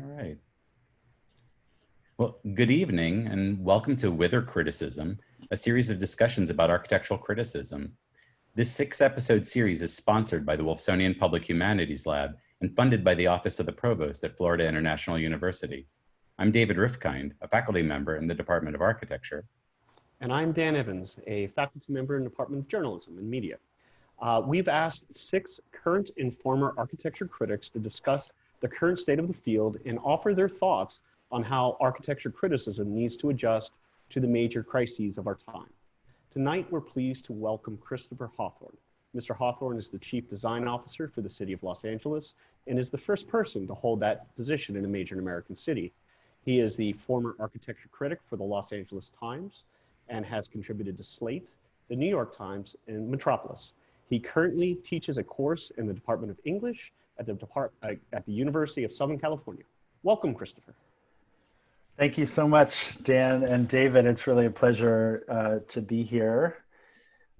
All right. Well, good evening and welcome to Whither Criticism, a series of discussions about architectural criticism. This 6-episode series is sponsored by the Wolfsonian Public Humanities Lab and funded by the Office of the Provost at Florida International University. I'm David Rifkind, a faculty member in the Department of Architecture. And I'm Dan Evans, a faculty member in the Department of Journalism and Media. We've asked 6 current and former architecture critics to discuss the current state of the field and offer their thoughts on how architecture criticism needs to adjust to the major crises of our time. Tonight, we're pleased to welcome Christopher Hawthorne. Mr. Hawthorne is the Chief Design Officer for the City of Los Angeles and is the first person to hold that position in a major American city. He is the former architecture critic for the Los Angeles Times and has contributed to Slate, the New York Times, and Metropolis. He currently teaches a course in the Department of English at the University of Southern California. Welcome, Christopher. Thank you so much, Dan and David. It's really a pleasure to be here.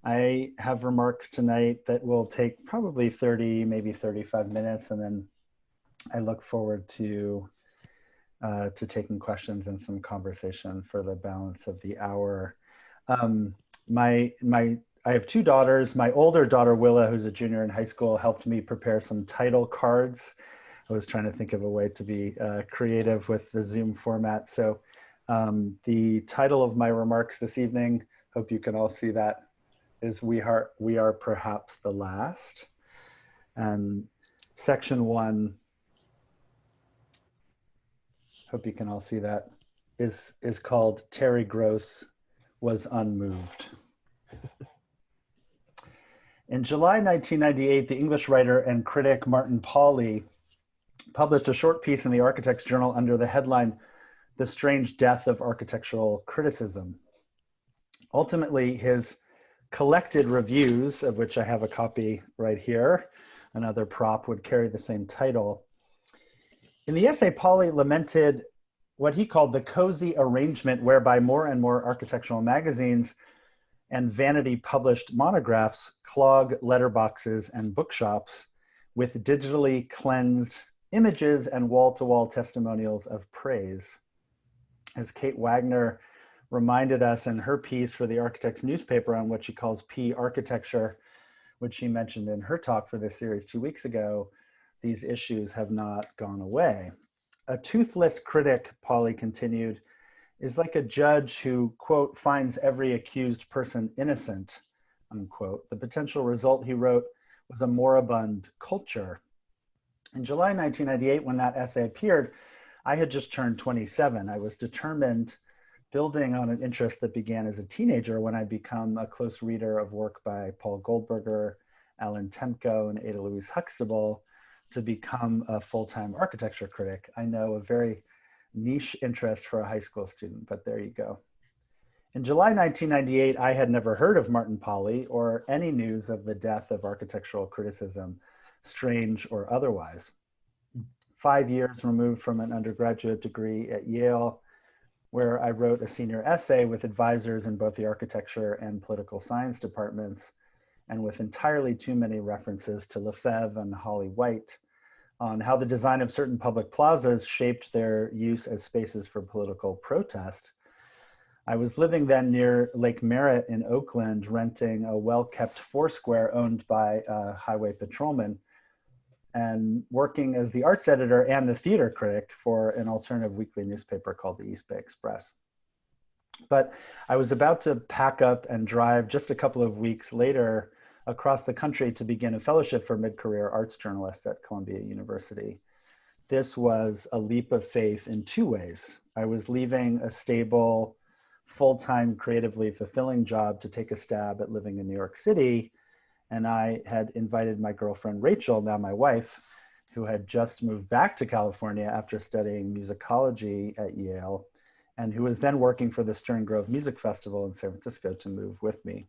I have remarks tonight that will take probably 30, maybe 35 minutes, and then I look forward to taking questions and some conversation for the balance of the hour. I have 2 daughters. My older daughter, Willa, who's a junior in high school, helped me prepare some title cards. I was trying to think of a way to be creative with the Zoom format. So the title of my remarks this evening, hope you can all see that, is We Are Perhaps the Last. And section 1, hope you can all see that, is called Terry Gross Was Unmoved. In July 1998, the English writer and critic Martin Pawley published a short piece in the Architect's Journal under the headline, The Strange Death of Architectural Criticism. Ultimately, his collected reviews, of which I have a copy right here, another prop would carry the same title. In the essay, Pawley lamented what he called the cozy arrangement whereby more and more architectural magazines and vanity-published monographs clog letterboxes and bookshops with digitally cleansed images and wall-to-wall testimonials of praise. As Kate Wagner reminded us in her piece for the Architect's newspaper on what she calls P architecture, which she mentioned in her talk for this series 2 weeks ago, these issues have not gone away. A toothless critic, Pawley continued, is like a judge who, quote, finds every accused person innocent, unquote. The potential result, he wrote, was a moribund culture. In July 1998, when that essay appeared, I had just turned 27. I was determined, building on an interest that began as a teenager when I became a close reader of work by Paul Goldberger, Alan Temko, and Ada Louise Huxtable, to become a full-time architecture critic. I know, a very niche interest for a high school student, but there you go. In July 1998, I had never heard of Martin Pawley or any news of the death of architectural criticism, strange or otherwise. 5 years removed from an undergraduate degree at Yale, where I wrote a senior essay with advisors in both the architecture and political science departments, and with entirely too many references to Lefebvre and Holly White on how the design of certain public plazas shaped their use as spaces for political protest. I was living then near Lake Merritt in Oakland, renting a well-kept Foursquare owned by a highway patrolman, and working as the arts editor and the theater critic for an alternative weekly newspaper called the East Bay Express. But I was about to pack up and drive just a couple of weeks later across the country to begin a fellowship for mid-career arts journalists at Columbia University. This was a leap of faith in 2 ways. I was leaving a stable, full-time, creatively fulfilling job to take a stab at living in New York City, and I had invited my girlfriend Rachel, now my wife, who had just moved back to California after studying musicology at Yale, and who was then working for the Stern Grove Music Festival in San Francisco, to move with me.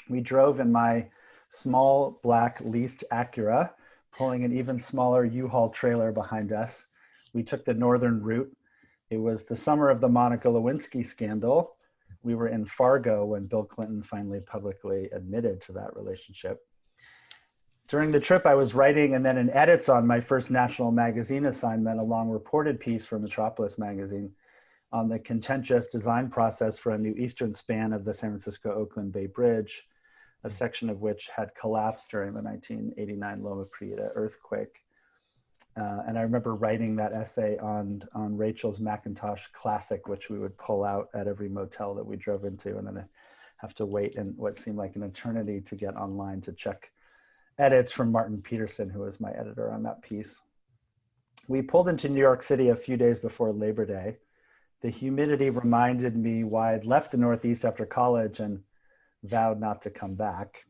We drove in my small black leased Acura, pulling an even smaller U-Haul trailer behind us. We took the northern route. It was the summer of the Monica Lewinsky scandal. We were in Fargo when Bill Clinton finally publicly admitted to that relationship. During the trip, I was writing and then in edits on my first national magazine assignment, a long reported piece for Metropolis magazine on the contentious design process for a new eastern span of the San Francisco-Oakland Bay Bridge, a section of which had collapsed during the 1989 Loma Prieta earthquake. And I remember writing that essay on Rachel's Macintosh Classic, which we would pull out at every motel that we drove into, and then have to wait in what seemed like an eternity to get online to check edits from Martin Peterson, who was my editor on that piece. We pulled into New York City a few days before Labor Day. The humidity reminded me why I'd left the Northeast after college and vowed not to come back.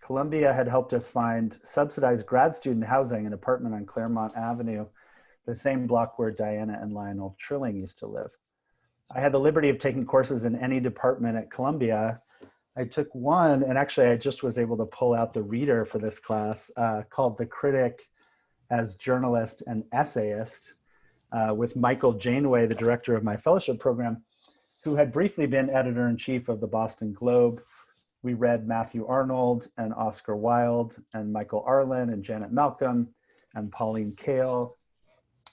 Columbia had helped us find subsidized grad student housing, an apartment on Claremont Avenue, the same block where Diana and Lionel Trilling used to live. I had the liberty of taking courses in any department at Columbia. I took one, and actually I just was able to pull out the reader for this class, called The Critic as Journalist and Essayist, with Michael Janeway, the director of my fellowship program, who had briefly been editor-in-chief of the Boston Globe. We read Matthew Arnold and Oscar Wilde and Michael Arlen and Janet Malcolm and Pauline Kael.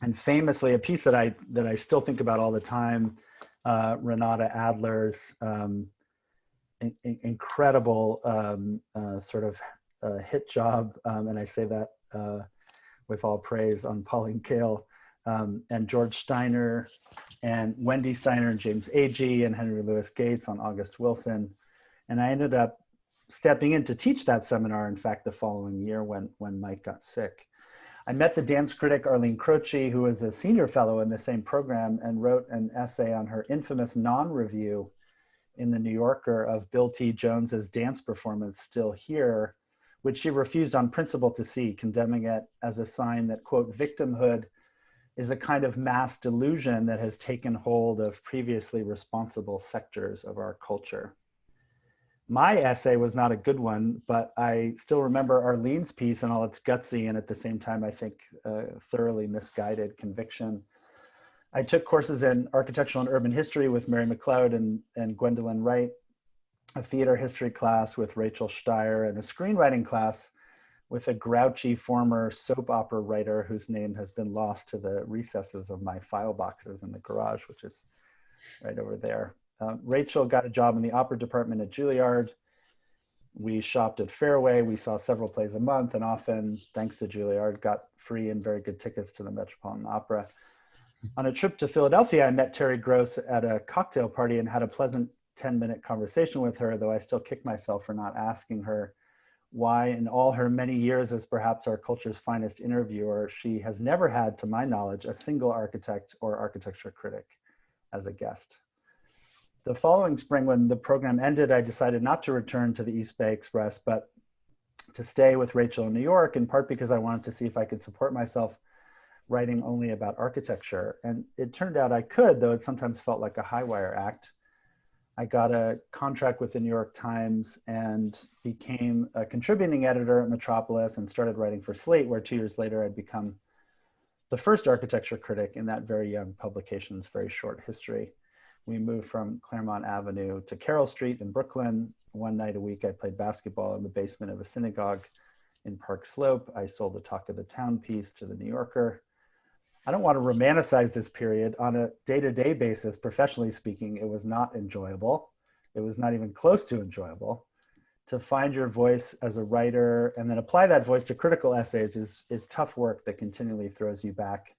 And famously, a piece that I still think about all the time, Renata Adler's incredible sort of hit job, and I say that with all praise, on Pauline Kael, and George Steiner and Wendy Steiner and James Agee and Henry Louis Gates on August Wilson. And I ended up stepping in to teach that seminar, in fact, the following year when Mike got sick. I met the dance critic Arlene Croce, who was a senior fellow in the same program, and wrote an essay on her infamous non-review in the New Yorker of Bill T. Jones's dance performance, Still Here, which she refused on principle to see, condemning it as a sign that, quote, victimhood is a kind of mass delusion that has taken hold of previously responsible sectors of our culture. My essay was not a good one, but I still remember Arlene's piece and all its gutsy and at the same time, I think, thoroughly misguided conviction. I took courses in architectural and urban history with Mary McLeod and Gwendolyn Wright, a theater history class with Rachel Steyer, and a screenwriting class with a grouchy former soap opera writer whose name has been lost to the recesses of my file boxes in the garage, which is right over there. Rachel got a job in the opera department at Juilliard. We shopped at Fairway. We saw several plays a month, and often, thanks to Juilliard, got free and very good tickets to the Metropolitan Opera. On a trip to Philadelphia, I met Terry Gross at a cocktail party and had a pleasant 10-minute conversation with her, though I still kick myself for not asking her why, in all her many years as perhaps our culture's finest interviewer, she has never had, to my knowledge, a single architect or architecture critic as a guest. The following spring, when the program ended, I decided not to return to the East Bay Express, but to stay with Rachel in New York, in part because I wanted to see if I could support myself writing only about architecture. And it turned out I could, though it sometimes felt like a high wire act. I got a contract with the New York Times and became a contributing editor at Metropolis and started writing for Slate, where 2 years later I'd become the first architecture critic in that very young publication's very short history. We moved from Claremont Avenue to Carroll Street in Brooklyn. One night a week, I played basketball in the basement of a synagogue in Park Slope. I sold the Talk of the Town piece to the New Yorker. I don't want to romanticize this period. On a day-to-day basis, professionally speaking, it was not enjoyable. It was not even close to enjoyable. To find your voice as a writer and then apply that voice to critical essays is tough work that continually throws you back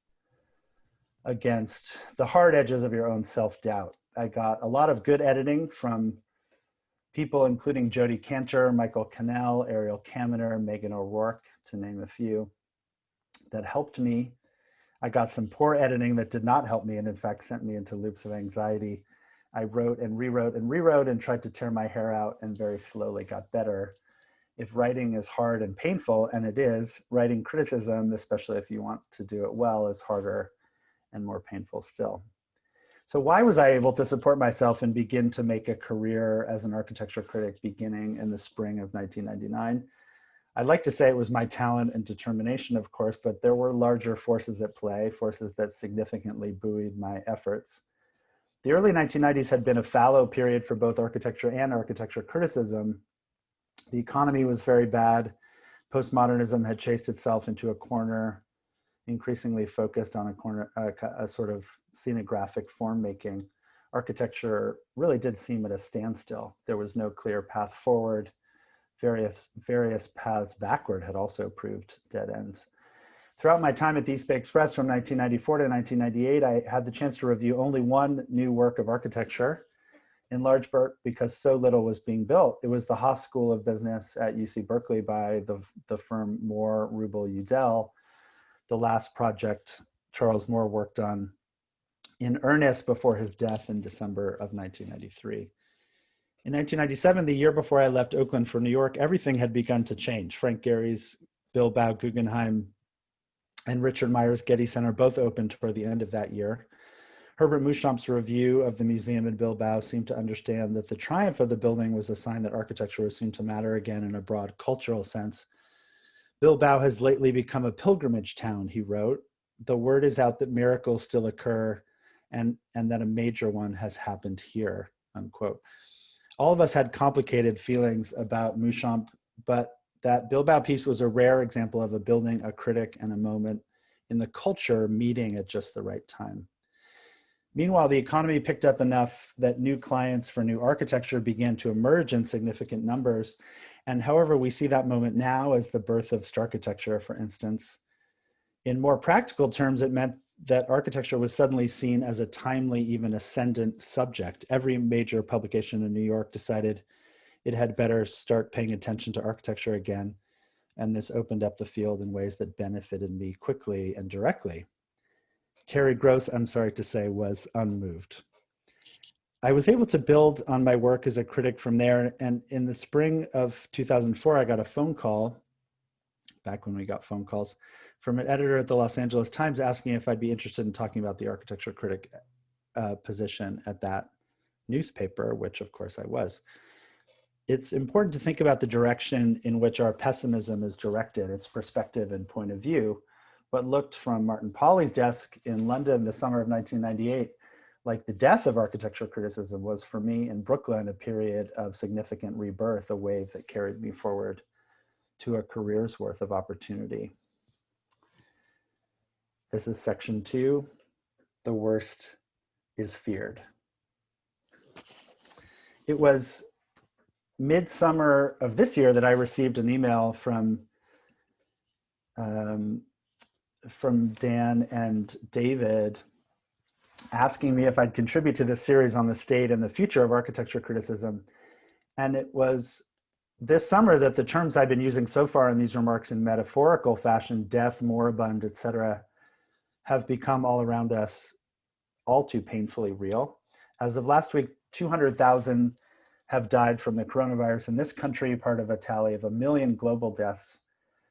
against the hard edges of your own self-doubt. I got a lot of good editing from people including Jody Cantor, Michael Cannell, Ariel Kaminer, Megan O'Rourke, to name a few, that helped me. I got some poor editing that did not help me and in fact sent me into loops of anxiety. I wrote and rewrote and tried to tear my hair out and very slowly got better. If writing is hard and painful, and it is, writing criticism, especially if you want to do it well, is harder and more painful still. So why was I able to support myself and begin to make a career as an architecture critic beginning in the spring of 1999? I'd like to say it was my talent and determination, of course, but there were larger forces at play, forces that significantly buoyed my efforts. The early 1990s had been a fallow period for both architecture and architecture criticism. The economy was very bad. Postmodernism had chased itself into a corner, increasingly focused on a sort of scenographic form making. Architecture really did seem at a standstill. There was no clear path forward. Various paths backward had also proved dead ends. Throughout my time at the East Bay Express from 1994 to 1998, I had the chance to review only one new work of architecture, in large part because so little was being built. It was the Haas School of Business at UC Berkeley by the firm Moore, Rubel, Udell, the last project Charles Moore worked on in earnest before his death in December of 1993. In 1997, the year before I left Oakland for New York, everything had begun to change. Frank Gehry's Bilbao Guggenheim and Richard Meyer's Getty Center both opened toward the end of that year. Herbert Muschamp's review of the museum in Bilbao seemed to understand that the triumph of the building was a sign that architecture was soon to matter again in a broad cultural sense. Bilbao has lately become a pilgrimage town, he wrote. The word is out that miracles still occur and that a major one has happened here, unquote. All of us had complicated feelings about Muschamp, but that Bilbao piece was a rare example of a building, a critic, and a moment in the culture meeting at just the right time. Meanwhile, the economy picked up enough that new clients for new architecture began to emerge in significant numbers. And however, we see that moment now as the birth of Starchitecture, for instance. In more practical terms, it meant that architecture was suddenly seen as a timely, even ascendant subject. Every major publication in New York decided it had better start paying attention to architecture again. And this opened up the field in ways that benefited me quickly and directly. Terry Gross, I'm sorry to say, was unmoved. I was able to build on my work as a critic from there. And in the spring of 2004, I got a phone call, back when we got phone calls, from an editor at the Los Angeles Times asking if I'd be interested in talking about the architecture critic position at that newspaper, which of course I was. It's important to think about the direction in which our pessimism is directed, its perspective and point of view. What looked from Martin Pauly's desk in London the summer of 1998 like the death of architecture criticism was for me in Brooklyn a period of significant rebirth, a wave that carried me forward to a career's worth of opportunity. This is section 2. The worst is feared. It was midsummer of this year that I received an email from Dan and David asking me if I'd contribute to this series on the state and the future of architecture criticism. And it was this summer that the terms I've been using so far in these remarks in metaphorical fashion, death, moribund, etc., have become all around us all too painfully real. As of last week, 200,000 have died from the coronavirus in this country, part of a tally of 1 million global deaths.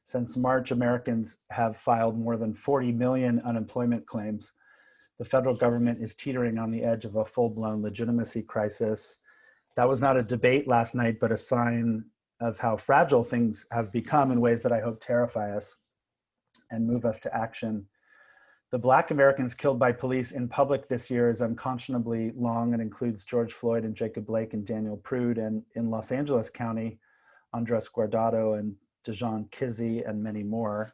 Since March, Americans have filed more than 40 million unemployment claims. The federal government is teetering on the edge of a full-blown legitimacy crisis. That was not a debate last night, but a sign of how fragile things have become in ways that I hope terrify us and move us to action. The Black Americans killed by police in public this year is unconscionably long and includes George Floyd and Jacob Blake and Daniel Prude, and in Los Angeles County, Andres Guardado and Dijon Kizzee and many more.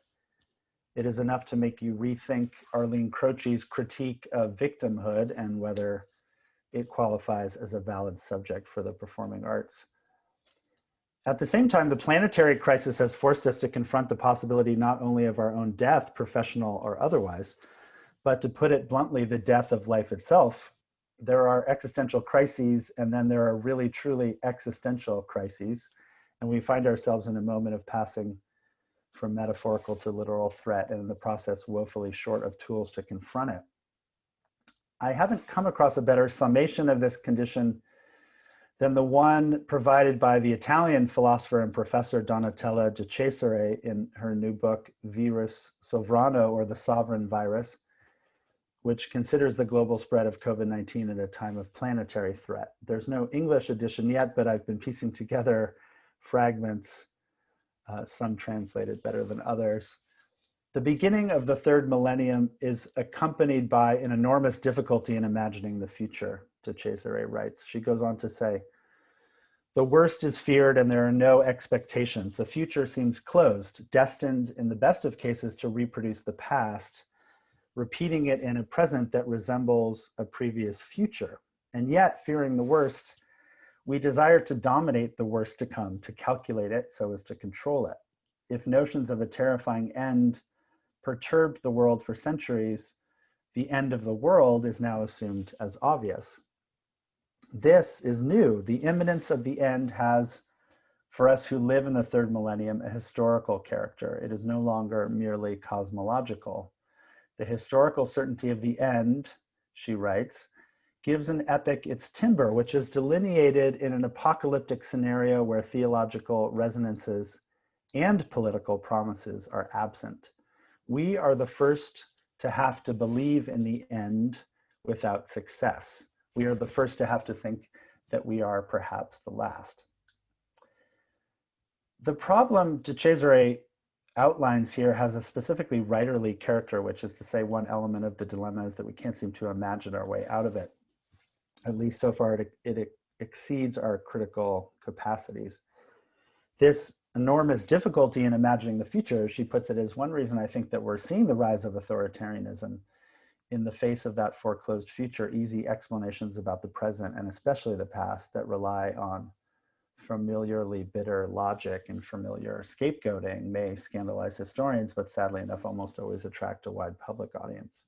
It is enough to make you rethink Arlene Croce's critique of victimhood and whether it qualifies as a valid subject for the performing arts. At the same time, the planetary crisis has forced us to confront the possibility not only of our own death, professional or otherwise, but to put it bluntly, the death of life itself. There are existential crises, and then there are really, truly existential crises. And we find ourselves in a moment of passing from metaphorical to literal threat, and in the process, woefully short of tools to confront it. I haven't come across a better summation of this condition than the one provided by the Italian philosopher and professor Donatella de Cesare in her new book, Virus Sovrano, or the Sovereign Virus, which considers the global spread of COVID-19 at a time of planetary threat. There's no English edition yet, but I've been piecing together fragments, some translated better than others. The beginning of the third millennium is accompanied by an enormous difficulty in imagining the future, de Cesare writes. She goes on to say, The worst is feared and there are no expectations. The future seems closed, destined in the best of cases to reproduce the past, repeating it in a present that resembles a previous future. And yet, fearing the worst, we desire to dominate the worst to come, to calculate it so as to control it. If notions of a terrifying end perturbed the world for centuries, the end of the world is now assumed as obvious. This is new. The imminence of the end has, for us who live in the third millennium, a historical character. It is no longer merely cosmological. The historical certainty of the end, she writes, gives an epic its timbre, which is delineated in an apocalyptic scenario where theological resonances and political promises are absent. We are the first to have to believe in the end without success. We are the first to have to think that we are perhaps the last. The problem de Cesare outlines here has a specifically writerly character, which is to say one element of the dilemma is that we can't seem to imagine our way out of it. At least so far it exceeds our critical capacities. This enormous difficulty in imagining the future, she puts it, as one reason I think that we're seeing the rise of authoritarianism in the face of that foreclosed future, easy explanations about the present and especially the past that rely on familiarly bitter logic and familiar scapegoating may scandalize historians, but sadly enough, almost always attract a wide public audience.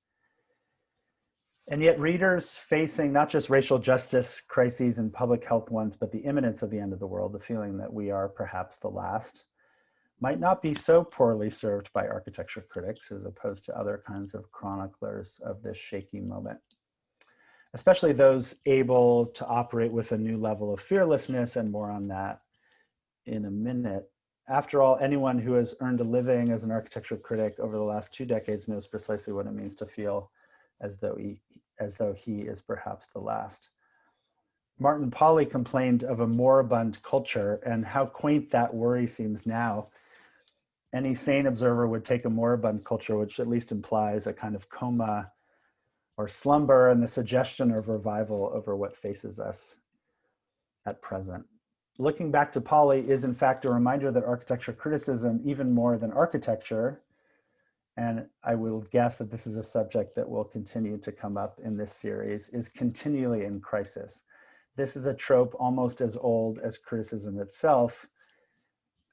And yet readers facing not just racial justice crises and public health ones, but the imminence of the end of the world, the feeling that we are perhaps the last, might not be so poorly served by architecture critics as opposed to other kinds of chroniclers of this shaky moment, especially those able to operate with a new level of fearlessness, and more on that in a minute. After all, anyone who has earned a living as an architecture critic over the last 2 decades knows precisely what it means to feel as though he is perhaps the last. Martin Pauly complained of a moribund culture, and how quaint that worry seems now. Any sane observer would take a moribund culture, which at least implies a kind of coma or slumber, and the suggestion of revival over what faces us at present. Looking back to Pauly is in fact a reminder that architecture criticism, even more than architecture, and I will guess that this is a subject that will continue to come up in this series, is continually in crisis. This is a trope almost as old as criticism itself.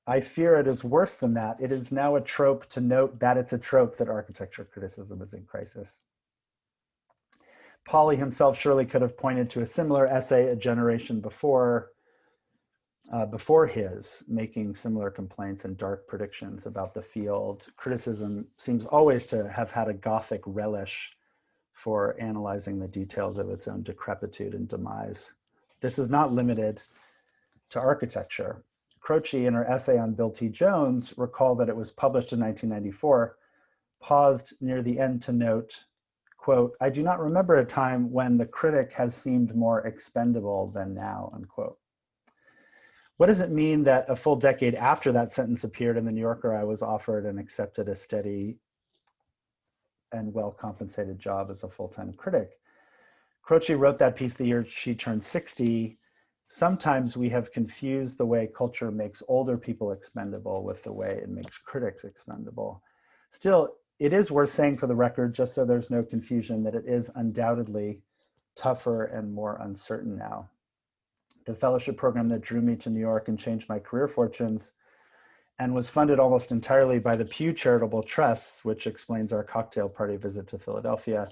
I fear it is worse than that. It is now a trope to note that it's a trope that architecture criticism is in crisis. Pauly himself surely could have pointed to a similar essay a generation before his, making similar complaints and dark predictions about the field. Criticism seems always to have had a Gothic relish for analyzing the details of its own decrepitude and demise. This is not limited to architecture. Croce, in her essay on Bill T. Jones, recall that it was published in 1994, paused near the end to note, quote, "I do not remember a time when the critic has seemed more expendable than now," unquote. What does it mean that a full decade after that sentence appeared in the New Yorker, I was offered and accepted a steady and well-compensated job as a full-time critic? Croce wrote that piece the year she turned 60. Sometimes we have confused the way culture makes older people expendable with the way it makes critics expendable. Still, it is worth saying for the record, just so there's no confusion, that it is undoubtedly tougher and more uncertain now. The fellowship program that drew me to New York and changed my career fortunes and was funded almost entirely by the Pew Charitable Trusts, which explains our cocktail party visit to Philadelphia,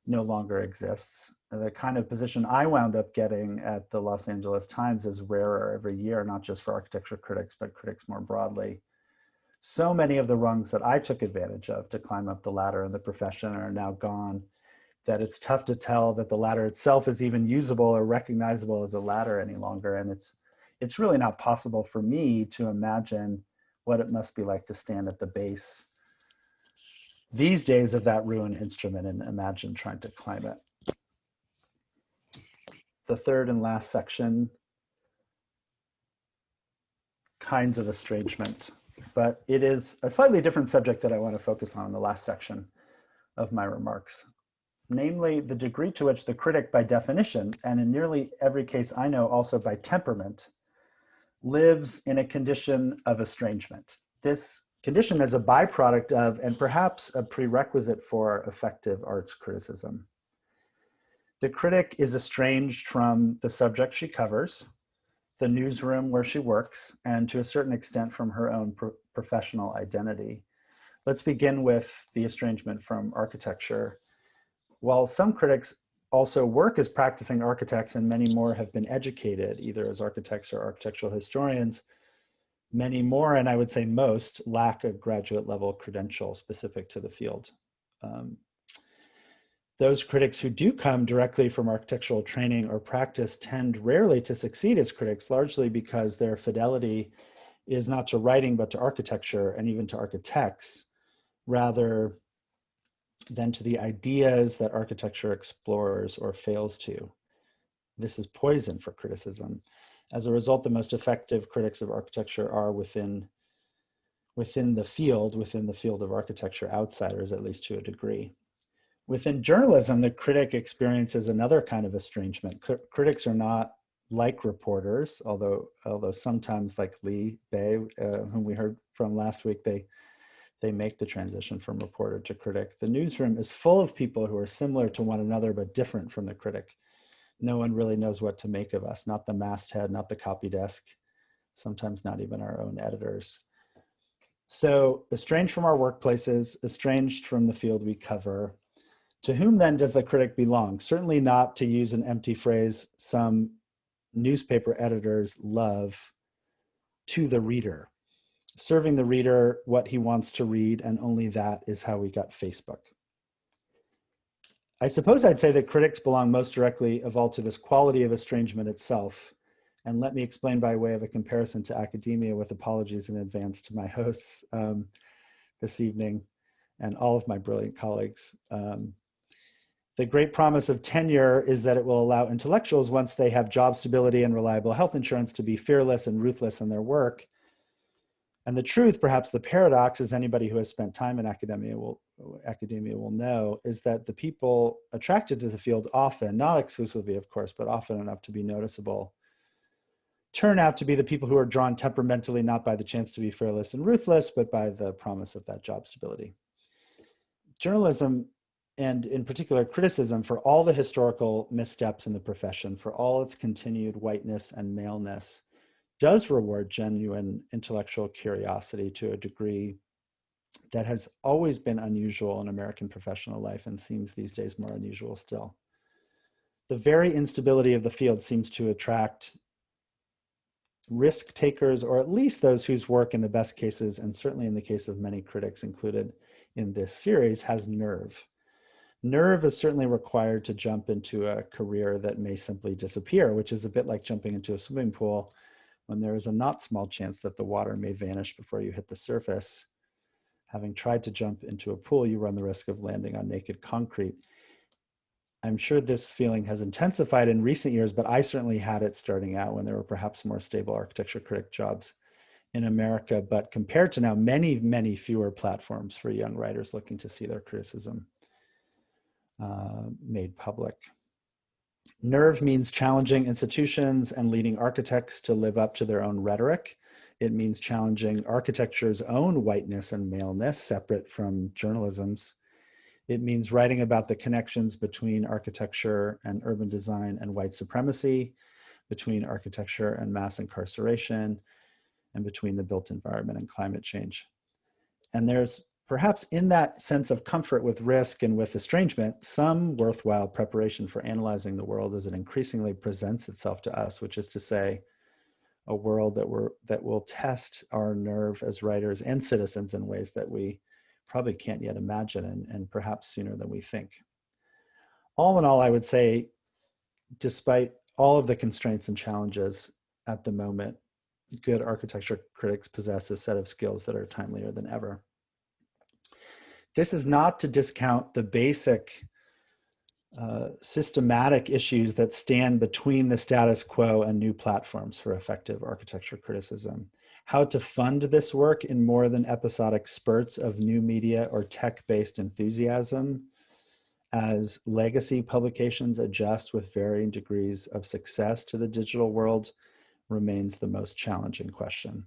no longer exists. The kind of position I wound up getting at the Los Angeles Times is rarer every year, not just for architecture critics, but critics more broadly. So many of the rungs that I took advantage of to climb up the ladder in the profession are now gone, that it's tough to tell that the ladder itself is even usable or recognizable as a ladder any longer. And it's really not possible for me to imagine what it must be like to stand at the base these days of that ruined instrument and imagine trying to climb it. The third and last section, kinds of estrangement, but it is a slightly different subject that I want to focus on in the last section of my remarks, namely the degree to which the critic by definition, and in nearly every case I know also by temperament, lives in a condition of estrangement. This condition is a byproduct of, and perhaps a prerequisite for, effective arts criticism. The critic is estranged from the subject she covers, the newsroom where she works, and to a certain extent from her own professional identity. Let's begin with the estrangement from architecture. While some critics also work as practicing architects and many more have been educated either as architects or architectural historians, many more, and I would say most, lack a graduate level credential specific to the field. Those critics who do come directly from architectural training or practice tend rarely to succeed as critics, largely because their fidelity is not to writing, but to architecture and even to architects, rather than to the ideas that architecture explores or fails to. This is poison for criticism. As a result, the most effective critics of architecture are within the field of architecture, outsiders, at least to a degree. Within journalism, the critic experiences another kind of estrangement. Critics are not like reporters, although sometimes, like Lee Bay, whom we heard from last week, they make the transition from reporter to critic. The newsroom is full of people who are similar to one another, but different from the critic. No one really knows what to make of us, not the masthead, not the copy desk, sometimes not even our own editors. So estranged from our workplaces, estranged from the field we cover, to whom then does the critic belong? Certainly not, to use an empty phrase some newspaper editors love, to the reader. Serving the reader what he wants to read, and only that is how we got Facebook. I suppose I'd say that critics belong most directly of all to this quality of estrangement itself. And let me explain by way of a comparison to academia, with apologies in advance to my hosts this evening and all of my brilliant colleagues. The great promise of tenure is that it will allow intellectuals, once they have job stability and reliable health insurance, to be fearless and ruthless in their work. And the truth, perhaps the paradox, as anybody who has spent time in academia will know, is that the people attracted to the field often, not exclusively of course, but often enough to be noticeable, turn out to be the people who are drawn temperamentally not by the chance to be fearless and ruthless, but by the promise of that job stability. Journalism, and in particular criticism, for all the historical missteps in the profession, for all its continued whiteness and maleness, does reward genuine intellectual curiosity to a degree that has always been unusual in American professional life and seems these days more unusual still. The very instability of the field seems to attract risk takers, or at least those whose work in the best cases, and certainly in the case of many critics included in this series, has nerve. Nerve is certainly required to jump into a career that may simply disappear, which is a bit like jumping into a swimming pool when there is a not small chance that the water may vanish before you hit the surface. Having tried to jump into a pool, you run the risk of landing on naked concrete. I'm sure this feeling has intensified in recent years, but I certainly had it starting out when there were perhaps more stable architecture critic jobs in America, but compared to now, many, many fewer platforms for young writers looking to see their criticism made public. Nerve means challenging institutions and leading architects to live up to their own rhetoric. It means challenging architecture's own whiteness and maleness, separate from journalism's. It means writing about the connections between architecture and urban design and white supremacy, between architecture and mass incarceration, and between the built environment and climate change. And there's perhaps in that sense of comfort with risk and with estrangement, some worthwhile preparation for analyzing the world as it increasingly presents itself to us, which is to say, a world that will test our nerve as writers and citizens in ways that we probably can't yet imagine, and perhaps sooner than we think. All in all, I would say, despite all of the constraints and challenges at the moment, good architecture critics possess a set of skills that are timelier than ever. This is not to discount the basic systematic issues that stand between the status quo and new platforms for effective architecture criticism. How to fund this work in more than episodic spurts of new media or tech-based enthusiasm as legacy publications adjust with varying degrees of success to the digital world, remains the most challenging question.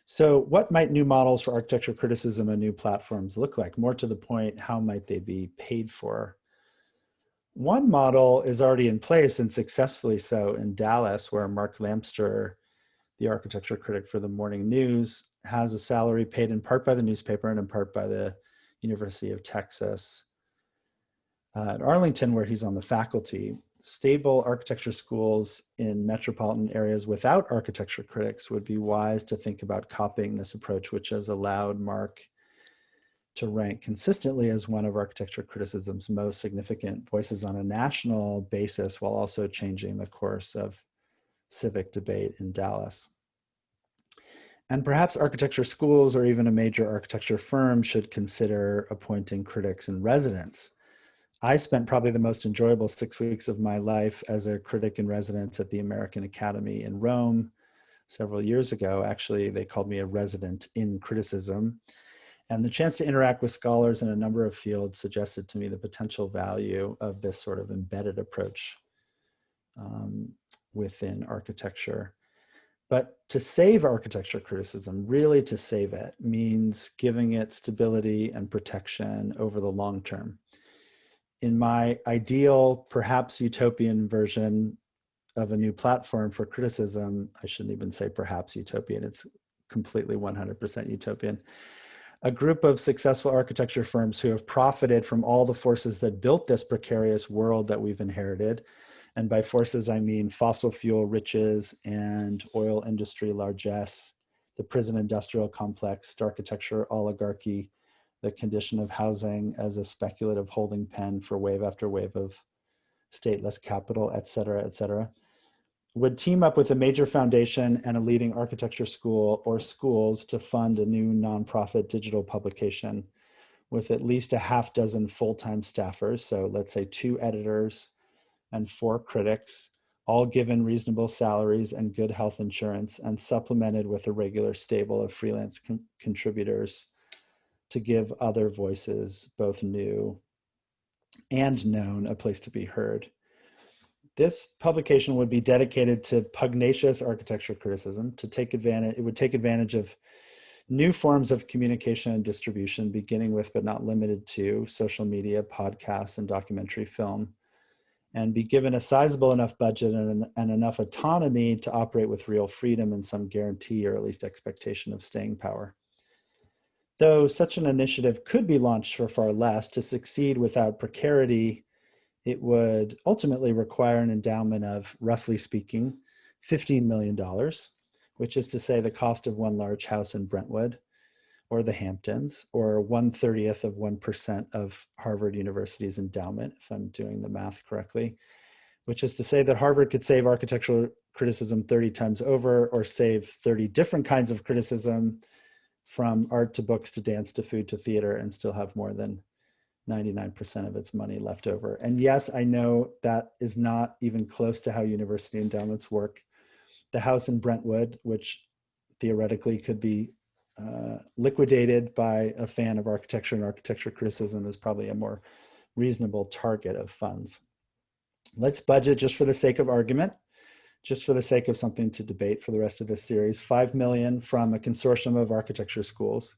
So what might new models for architecture criticism and new platforms look like? More to the point, how might they be paid for? One model is already in place, and successfully so, in Dallas, where Mark Lamster, the architecture critic for the Morning News, has a salary paid in part by the newspaper and in part by the University of Texas at Arlington, where he's on the faculty. Stable architecture schools in metropolitan areas without architecture critics would be wise to think about copying this approach, which has allowed Mark to rank consistently as one of architecture criticism's most significant voices on a national basis, while also changing the course of civic debate in Dallas. And perhaps architecture schools or even a major architecture firm should consider appointing critics in residence. I spent probably the most enjoyable 6 weeks of my life as a critic in residence at the American Academy in Rome several years ago. Actually, they called me a resident in criticism. And the chance to interact with scholars in a number of fields suggested to me the potential value of this sort of embedded approach within architecture. But to save architecture criticism, really to save it, means giving it stability and protection over the long term. In my ideal, perhaps utopian version of a new platform for criticism, I shouldn't even say perhaps utopian, it's completely 100% utopian. A group of successful architecture firms who have profited from all the forces that built this precarious world that we've inherited. And by forces, I mean fossil fuel riches and oil industry largesse, the prison industrial complex, architecture oligarchy, the condition of housing as a speculative holding pen for wave after wave of stateless capital, et cetera, would team up with a major foundation and a leading architecture school or schools to fund a new nonprofit digital publication with at least a half dozen full-time staffers. So let's say 2 editors and 4 critics, all given reasonable salaries and good health insurance, and supplemented with a regular stable of freelance contributors to give other voices, both new and known, a place to be heard. This publication would be dedicated to pugnacious architecture criticism. It would take advantage of new forms of communication and distribution, beginning with, but not limited to, social media, podcasts, and documentary film, and be given a sizable enough budget and enough autonomy to operate with real freedom and some guarantee, or at least expectation, of staying power. Though such an initiative could be launched for far less, to succeed without precarity, it would ultimately require an endowment of, roughly speaking, $15 million, which is to say the cost of one large house in Brentwood or the Hamptons, or 1/30th of 1% of Harvard University's endowment, if I'm doing the math correctly, which is to say that Harvard could save architectural criticism 30 times over, or save 30 different kinds of criticism, from art to books to dance to food to theater, and still have more than 99% of its money left over. And yes, I know that is not even close to how university endowments work. The house in Brentwood, which theoretically could be liquidated by a fan of architecture and architecture criticism, is probably a more reasonable target of funds. Let's budget, just for the sake of argument, just for the sake of something to debate for the rest of this series, $5 million from a consortium of architecture schools,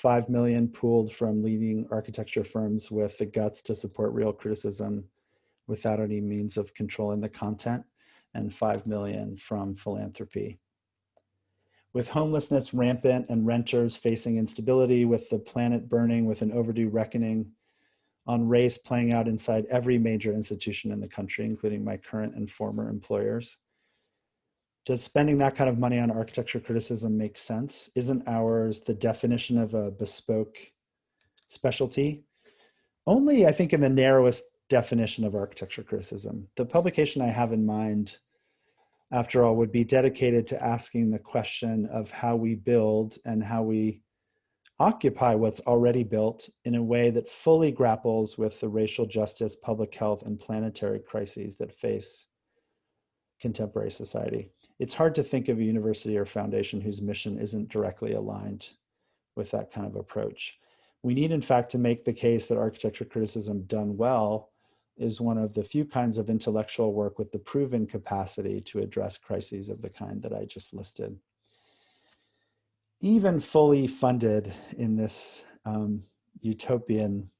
$5 million pooled from leading architecture firms with the guts to support real criticism without any means of controlling the content, and $5 million from philanthropy. With homelessness rampant and renters facing instability, with the planet burning with an overdue reckoning, on race playing out inside every major institution in the country, including my current and former employers, does spending that kind of money on architecture criticism make sense? Isn't ours the definition of a bespoke specialty? Only, I think, in the narrowest definition of architecture criticism. The publication I have in mind, after all, would be dedicated to asking the question of how we build and how we occupy what's already built in a way that fully grapples with the racial justice, public health, and planetary crises that face contemporary society. It's hard to think of a university or foundation whose mission isn't directly aligned with that kind of approach. We need, in fact, to make the case that architecture criticism done well is one of the few kinds of intellectual work with the proven capacity to address crises of the kind that I just listed. Even fully funded in this utopian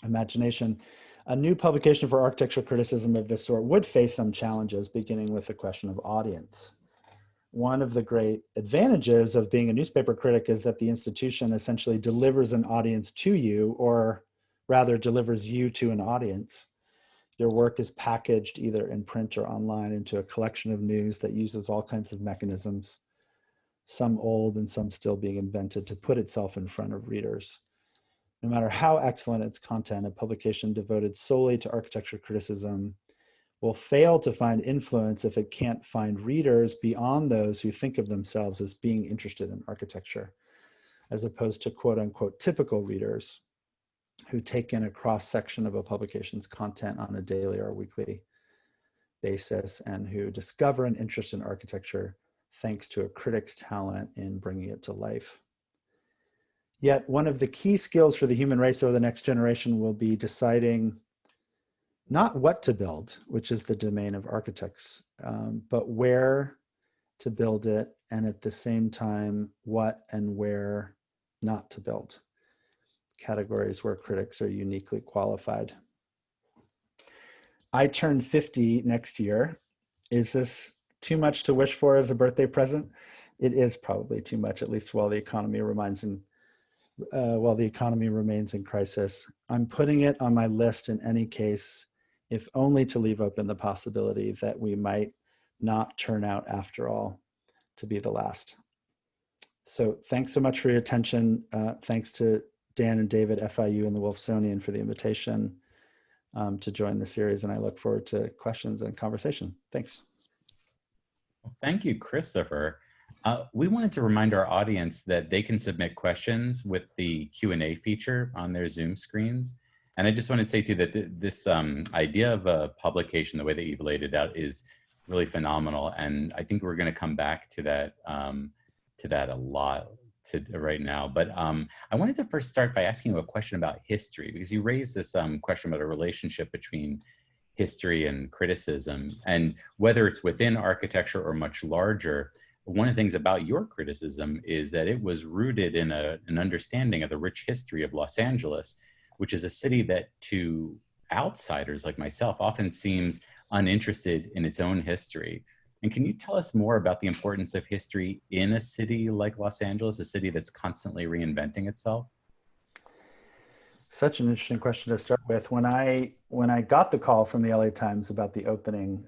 imagination, a new publication for architectural criticism of this sort would face some challenges, beginning with the question of audience. One of the great advantages of being a newspaper critic is that the institution essentially delivers an audience to you, or rather delivers you to an audience. Your work is packaged either in print or online into a collection of news that uses all kinds of mechanisms, some old and some still being invented, to put itself in front of readers. No matter how excellent its content, a publication devoted solely to architecture criticism will fail to find influence if it can't find readers beyond those who think of themselves as being interested in architecture, as opposed to quote unquote typical readers who take in a cross-section of a publication's content on a daily or weekly basis and who discover an interest in architecture thanks to a critic's talent in bringing it to life. Yet one of the key skills for the human race over the next generation will be deciding not what to build, which is the domain of architects, but where to build it, and at the same time, what and where not to build, categories where critics are uniquely qualified. I turn 50 next year. Is this too much to wish for as a birthday present? It is probably too much, at least while the economy remains in crisis. I'm putting it on my list in any case, if only to leave open the possibility that we might not turn out after all to be the last. So thanks so much for your attention. Thanks to Dan and David, FIU and the Wolfsonian, for the invitation to join the series, and I look forward to questions and conversation. Thanks. Well, thank you, Christopher. We wanted to remind our audience that they can submit questions with the Q&A feature on their Zoom screens. And I just want to say too that this idea of a publication, the way that you've laid it out, is really phenomenal. And I think we're going to come back to that a lot right now. But I wanted to first start by asking you a question about history, because you raised this question about a relationship between history and criticism, and whether it's within architecture or much larger. One of the things about your criticism is that it was rooted in an understanding of the rich history of Los Angeles, which is a city that to outsiders like myself often seems uninterested in its own history. And can you tell us more about the importance of history in a city like Los Angeles, a city that's constantly reinventing itself? Such an interesting question to start with. When I got the call from the LA Times about the opening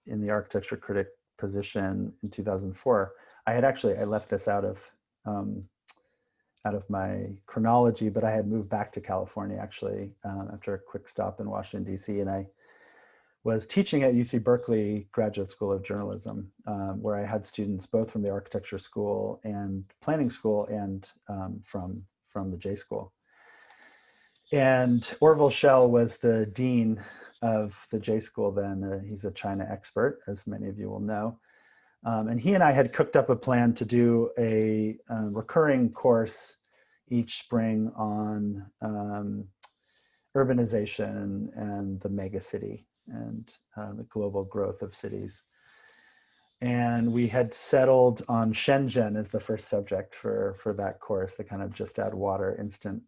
in the architecture critic position in 2004, I left this out of my chronology, but I had moved back to California actually after a quick stop in Washington, DC, and I was teaching at UC Berkeley Graduate School of Journalism, where I had students both from the architecture school and planning school and from the J School. And Orville Schell was the dean of the J School then. He's a China expert, as many of you will know. And he and I had cooked up a plan to do a recurring course each spring on urbanization and the megacity and the global growth of cities. And we had settled on Shenzhen as the first subject for that course, the kind of just add water, instant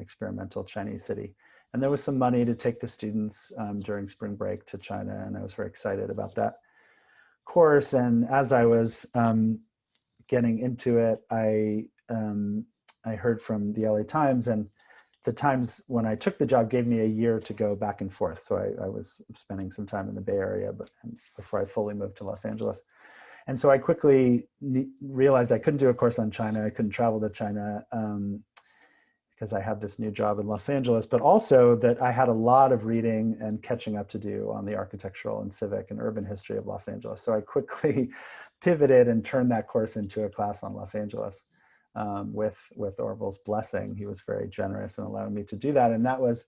experimental Chinese city. And there was some money to take the students during spring break to China, and I was very excited about that course. And as I was getting into it, I heard from the LA Times, and the Times, when I took the job, gave me a year to go back and forth. So I was spending some time in the Bay Area before I fully moved to Los Angeles. And so I quickly realized I couldn't do a course on China. I couldn't travel to China because I had this new job in Los Angeles, but also that I had a lot of reading and catching up to do on the architectural and civic and urban history of Los Angeles. So I quickly pivoted and turned that course into a class on Los Angeles. With Orville's blessing. He was very generous in allowing me to do that. And that was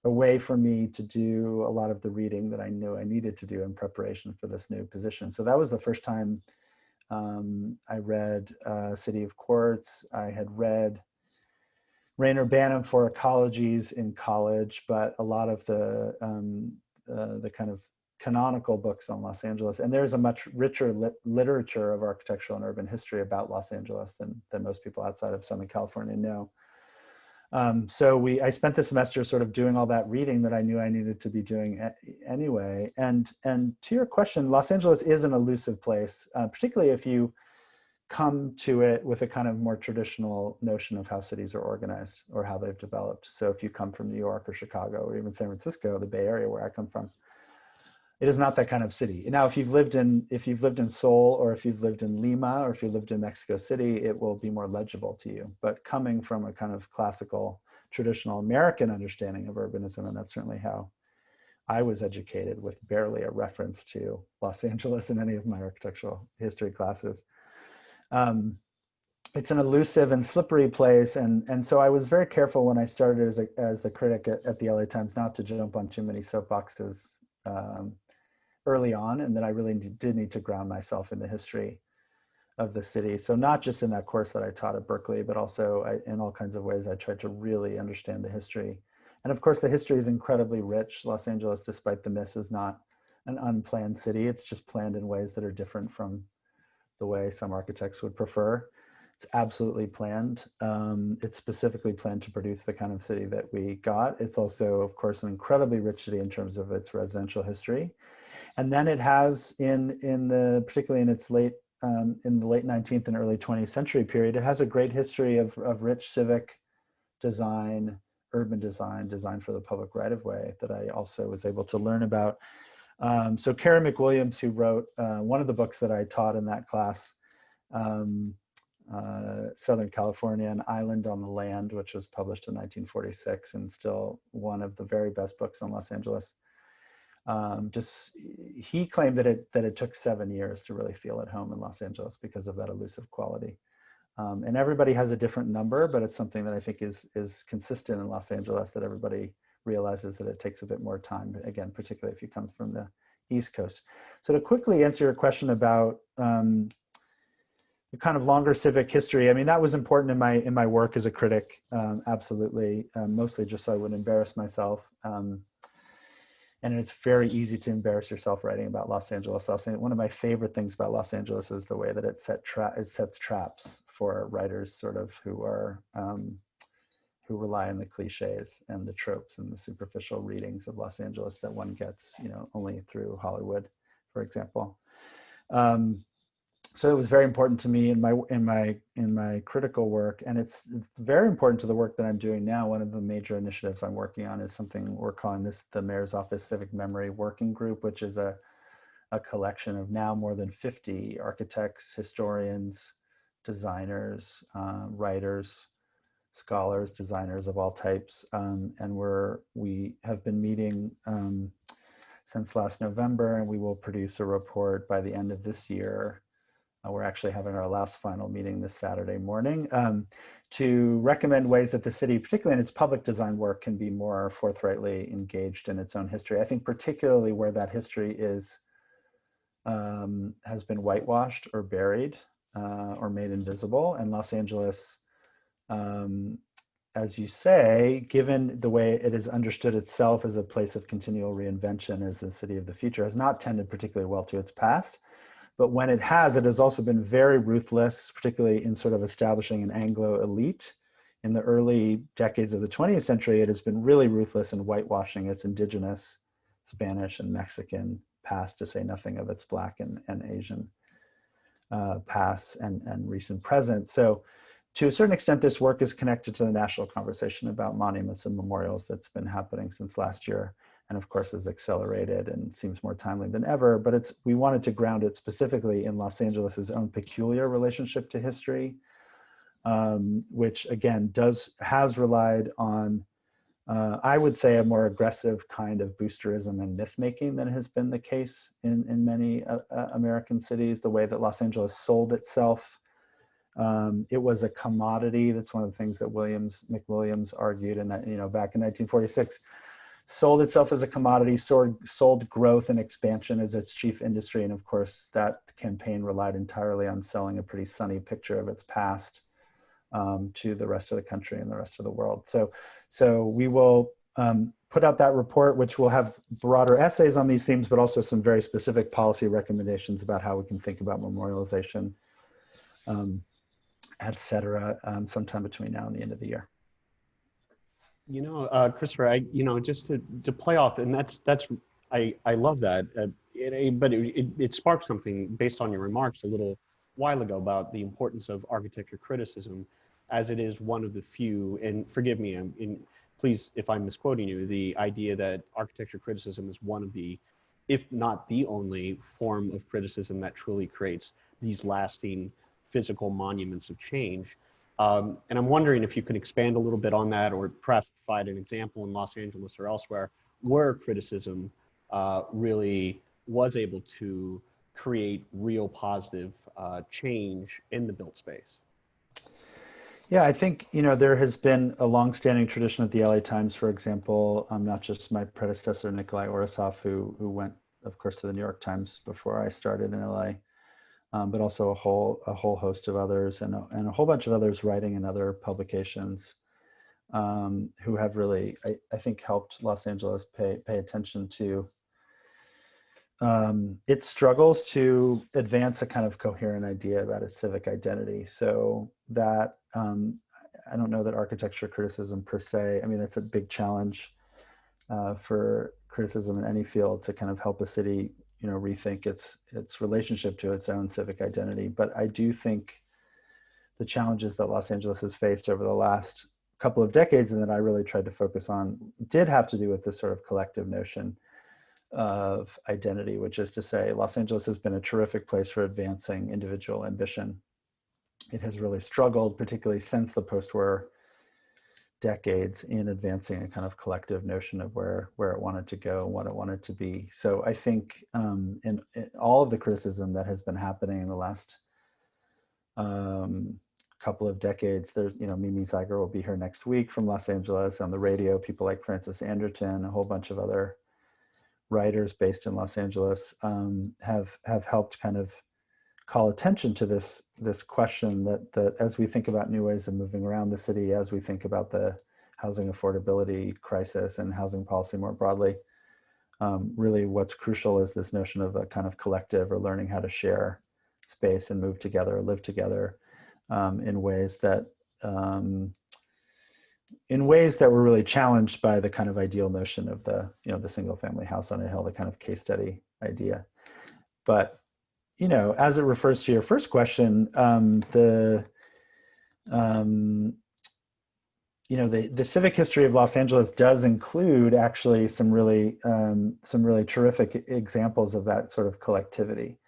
a way for me to do a lot of the reading that I knew I needed to do in preparation for this new position. So that was the first time I read City of Quartz. I had read Rainer Banham for ecologies in college, but a lot of the kind of canonical books on Los Angeles. And there's a much richer literature of architectural and urban history about Los Angeles than most people outside of Southern California know. So I spent the semester sort of doing all that reading that I knew I needed to be doing anyway. And to your question, Los Angeles is an elusive place, particularly if you come to it with a kind of more traditional notion of how cities are organized or how they've developed. So if you come from New York or Chicago or even San Francisco, the Bay Area where I come from, it is not that kind of city. Now, if you've lived in Seoul, or if you've lived in Lima, or if you lived in Mexico City, it will be more legible to you. But coming from a kind of classical, traditional American understanding of urbanism, and that's certainly how I was educated, with barely a reference to Los Angeles in any of my architectural history classes. It's an elusive and slippery place, and so I was very careful when I started as the critic at the LA Times not to jump on too many soapboxes early on, and that I really did need to ground myself in the history of the city. So not just in that course that I taught at Berkeley, but also in all kinds of ways, I tried to really understand the history. And of course, the history is incredibly rich. Los Angeles, despite the miss, is not an unplanned city. It's just planned in ways that are different from the way some architects would prefer. It's absolutely planned. It's specifically planned to produce the kind of city that we got. It's also, of course, an incredibly rich city in terms of its residential history. And then it has, particularly in its in the late 19th and early 20th century period, it has a great history of rich civic design, urban design for the public right-of-way that I also was able to learn about. So Carey McWilliams, who wrote one of the books that I taught in that class, Southern California, An Island on the Land, which was published in 1946 and still one of the very best books on Los Angeles. He claimed that it took 7 years to really feel at home in Los Angeles because of that elusive quality. And everybody has a different number, but it's something that I think is consistent in Los Angeles, that everybody realizes that it takes a bit more time, again, particularly if you come from the East Coast. So to quickly answer your question about the kind of longer civic history, I mean, that was important in my work as a critic, absolutely, mostly just so I wouldn't embarrass myself. And it's very easy to embarrass yourself writing about Los Angeles. One of my favorite things about Los Angeles is the way that it sets traps for writers sort of who rely on the cliches and the tropes and the superficial readings of Los Angeles that one gets, only through Hollywood, for example. So it was very important to me in my critical work, and it's very important to the work that I'm doing now. One of the major initiatives I'm working on is something we're calling the Mayor's Office Civic Memory Working Group, which is a collection of now more than 50 architects, historians, designers, writers, scholars, designers of all types, and we have been meeting since last November, and we will produce a report by the end of this year. We're actually having our last final meeting this Saturday morning to recommend ways that the city, particularly in its public design work, can be more forthrightly engaged in its own history. I think particularly where that history has been whitewashed or buried or made invisible. And Los Angeles, as you say, given the way it has understood itself as a place of continual reinvention as a city of the future, has not tended particularly well to its past. But when it has also been very ruthless, particularly in sort of establishing an Anglo elite. In the early decades of the 20th century, it has been really ruthless in whitewashing its indigenous Spanish and Mexican past, to say nothing of its Black and Asian past and recent present. So to a certain extent, this work is connected to the national conversation about monuments and memorials that's been happening since last year. And of course is accelerated and seems more timely than ever, but we wanted to ground it specifically in Los Angeles's own peculiar relationship to history, which again has relied on, I would say, a more aggressive kind of boosterism and myth making than has been the case in many American cities. The way that Los Angeles sold itself, it was a commodity. That's one of the things that McWilliams argued in that, back in 1946. Sold itself as a commodity, sold growth and expansion as its chief industry. And of course, that campaign relied entirely on selling a pretty sunny picture of its past, to the rest of the country and the rest of the world. So we will put out that report, which will have broader essays on these themes, but also some very specific policy recommendations about how we can think about memorialization, et cetera, sometime between now and the end of the year. You know, Christopher, just to play off, and I love that. But it sparked something based on your remarks a little while ago about the importance of architecture criticism, as it is one of the few. And forgive me, please if I'm misquoting you. The idea that architecture criticism is one of the, if not the only, form of criticism that truly creates these lasting physical monuments of change. And I'm wondering if you could expand a little bit on that, or perhaps provide an example in Los Angeles or elsewhere where criticism really was able to create real positive change in the built space. Yeah, I think, there has been a longstanding tradition at the LA Times, for example, not just my predecessor, Nikolai Orosov, who went, of course, to the New York Times before I started in LA, but also a whole host of others and a whole bunch of others writing in other publications who have really, I think, helped Los Angeles pay attention to its struggles to advance a kind of coherent idea about its civic identity. So that, I don't know that architecture criticism per se, I mean, that's a big challenge for criticism in any field, to kind of help a city, rethink its relationship to its own civic identity. But I do think the challenges that Los Angeles has faced over the last couple of decades, and that I really tried to focus on, did have to do with this sort of collective notion of identity, which is to say, Los Angeles has been a terrific place for advancing individual ambition. It has really struggled, particularly since the post-war decades, in advancing a kind of collective notion of where it wanted to go and what it wanted to be. So I think in all of the criticism that has been happening in the last couple of decades, there's, Mimi Zeiger will be here next week from Los Angeles. On the radio, people like Francis Anderton, a whole bunch of other writers based in Los Angeles have helped kind of call attention to this question that as we think about new ways of moving around the city, as we think about the housing affordability crisis and housing policy more broadly, really what's crucial is this notion of a kind of collective, or learning how to share space and move together, live together in ways that were really challenged by the kind of ideal notion of the single family house on a hill, the kind of case study idea. But, as it refers to your first question, the civic history of Los Angeles does include actually some really terrific examples of that sort of collectivity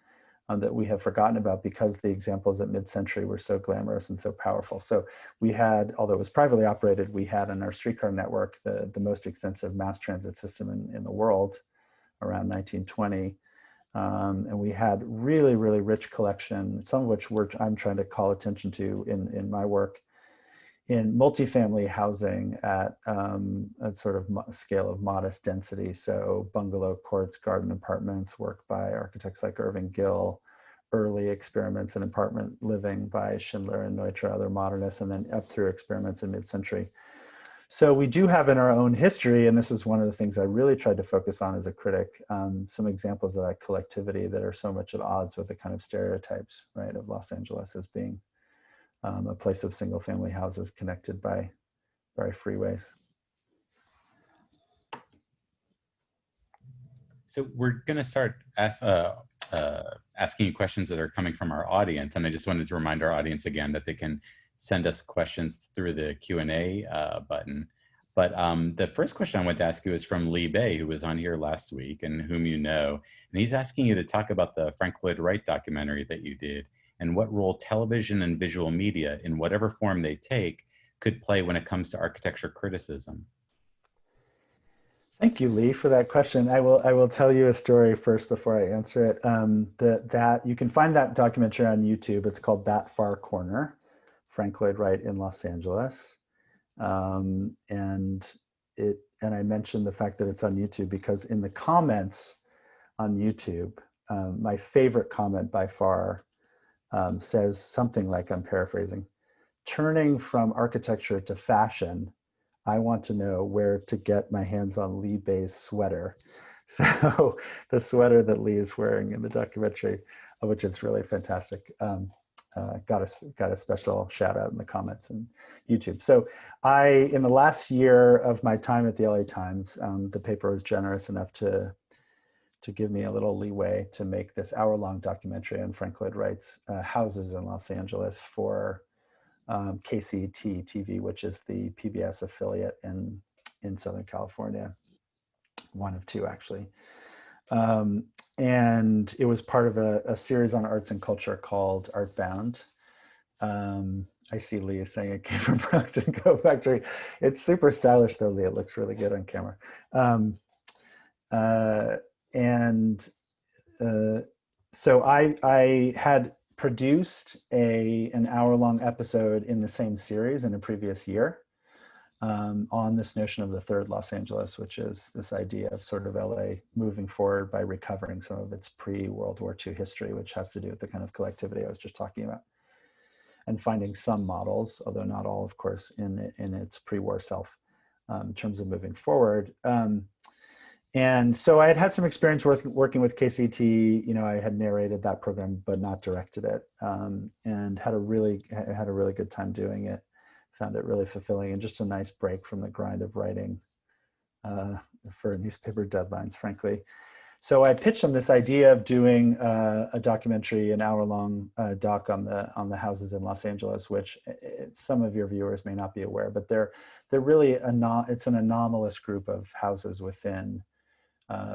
that we have forgotten about, because the examples at mid-century were so glamorous and so powerful. So we had, although it was privately operated, we had in our streetcar network the most extensive mass transit system in the world around 1920. And we had really, really rich collection, some of which I'm trying to call attention to in my work, in multifamily housing at a sort of scale of modest density. So bungalow courts, garden apartments, work by architects like Irving Gill, early experiments in apartment living by Schindler and Neutra, other modernists, and then up through experiments in mid-century. So we do have in our own history, and this is one of the things I really tried to focus on as a critic, some examples of that collectivity that are so much at odds with the kind of stereotypes, right, of Los Angeles as being a place of single family houses connected by freeways. So we're going to start asking you questions that are coming from our audience. And I just wanted to remind our audience again that they can send us questions through the Q&A button. But the first question I want to ask you is from Lee Bay, who was on here last week and whom you know. And he's asking you to talk about the Frank Lloyd Wright documentary that you did, and what role television and visual media, in whatever form they take, could play when it comes to architecture criticism. Thank you, Lee, for that question. I will tell you a story first before I answer it. That you can find that documentary on YouTube. It's called That Far Corner, Frank Lloyd Wright in Los Angeles. And I mentioned the fact that it's on YouTube because in the comments on YouTube, my favorite comment by far says something like, I'm paraphrasing, turning from architecture to fashion, I want to know where to get my hands on Lee Bay's sweater. So the sweater that Lee is wearing in the documentary, which is really fantastic, got a special shout out in the comments and YouTube. So in the last year of my time at the LA Times, the paper was generous enough to give me a little leeway to make this hour-long documentary on Frank Lloyd Wright's houses in Los Angeles for KCT TV, which is the PBS affiliate in Southern California, one of two actually. And it was part of a series on arts and culture called Artbound. I see Lee saying it came from Brockton Coat Factory. It's super stylish though, Lee. It looks really good on camera. So I had produced an hour-long episode in the same series in a previous year on this notion of the third Los Angeles, which is this idea of sort of LA moving forward by recovering some of its pre-World War II history, which has to do with the kind of collectivity I was just talking about, and finding some models, although not all, of course, in its pre-war self in terms of moving forward. And so I had some experience working with KCT. You know, I had narrated that program, but not directed it, and had a really good time doing it. Found it really fulfilling and just a nice break from the grind of writing for newspaper deadlines, frankly. So I pitched them this idea of doing a documentary, an hour-long doc on the houses in Los Angeles, which some of your viewers may not be aware, but they're really it's an anomalous group of houses within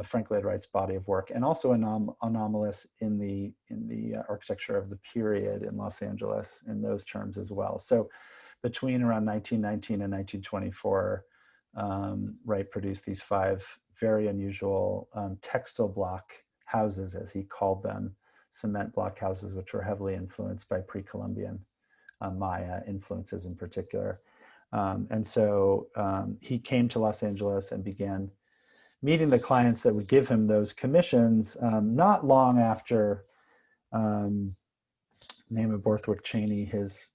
Frank Lloyd Wright's body of work, and also anomalous in the architecture of the period in Los Angeles in those terms as well. So between around 1919 and 1924, Wright produced these 5 very unusual textile block houses, as he called them, cement block houses, which were heavily influenced by pre-Columbian Maya influences in particular. And so he came to Los Angeles and began meeting the clients that would give him those commissions not long after Mamie Borthwick Cheney, his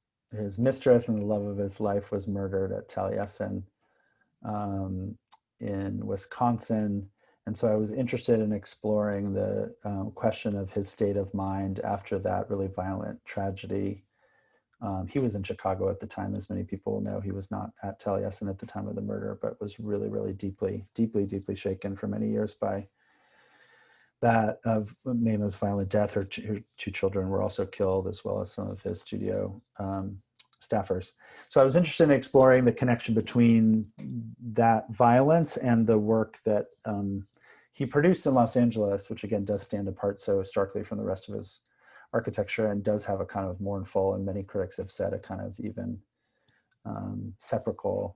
mistress and the love of his life, was murdered at Taliesin in Wisconsin. And so I was interested in exploring the question of his state of mind after that really violent tragedy. He was in Chicago at the time, as many people know. He was not at Taliesin at the time of the murder, but was really, really deeply shaken for many years by that of Mamie's violent death. Her 2 children were also killed, as well as some of his studio staffers. So I was interested in exploring the connection between that violence and the work that he produced in Los Angeles, which again does stand apart so starkly from the rest of his architecture and does have a kind of mournful, and many critics have said a kind of even sepulchral,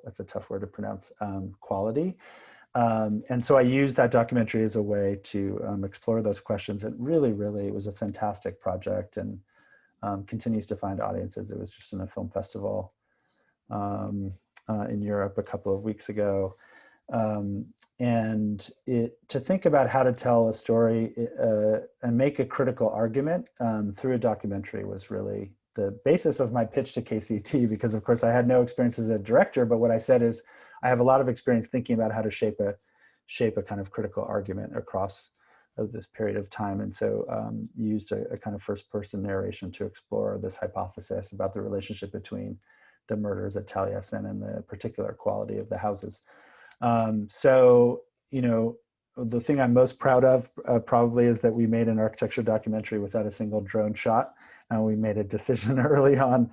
that's a tough word to pronounce, quality. And so I used that documentary as a way to explore those questions. And really, it was a fantastic project, and continues to find audiences. It was just in a film festival in Europe a couple of weeks ago. And to think about how to tell a story and make a critical argument through a documentary was really the basis of my pitch to KCT, because of course I had no experience as a director, but what I said is I have a lot of experience thinking about how to shape a kind of critical argument across this period of time. And so used a kind of first-person narration to explore this hypothesis about the relationship between the murders at Taliesin and the particular quality of the houses. So, you know, the thing I'm most proud of probably is that we made an architecture documentary without a single drone shot. And we made a decision early on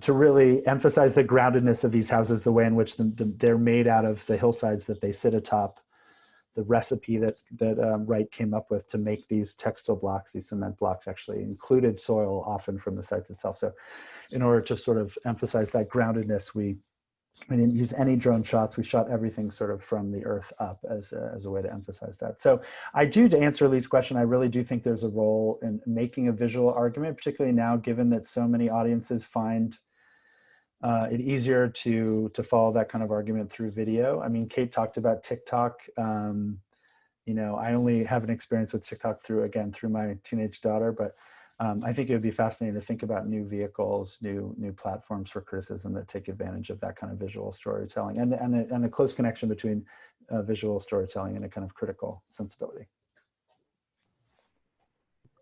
to really emphasize the groundedness of these houses, the way in which they're made out of the hillsides that they sit atop, the recipe that Wright came up with to make these textile blocks, these cement blocks, actually included soil often from the site itself. So in order to sort of emphasize that groundedness, we didn't use any drone shots. We shot everything sort of from the earth up as a way to emphasize that. So I do, to answer Lee's question, I really do think there's a role in making a visual argument, particularly now, given that so many audiences find it easier to follow that kind of argument through video. I mean, Kate talked about TikTok. You know, I only have an experience with TikTok through my teenage daughter, but I think it would be fascinating to think about new vehicles, new platforms for criticism that take advantage of that kind of visual storytelling and the close connection between visual storytelling and a kind of critical sensibility.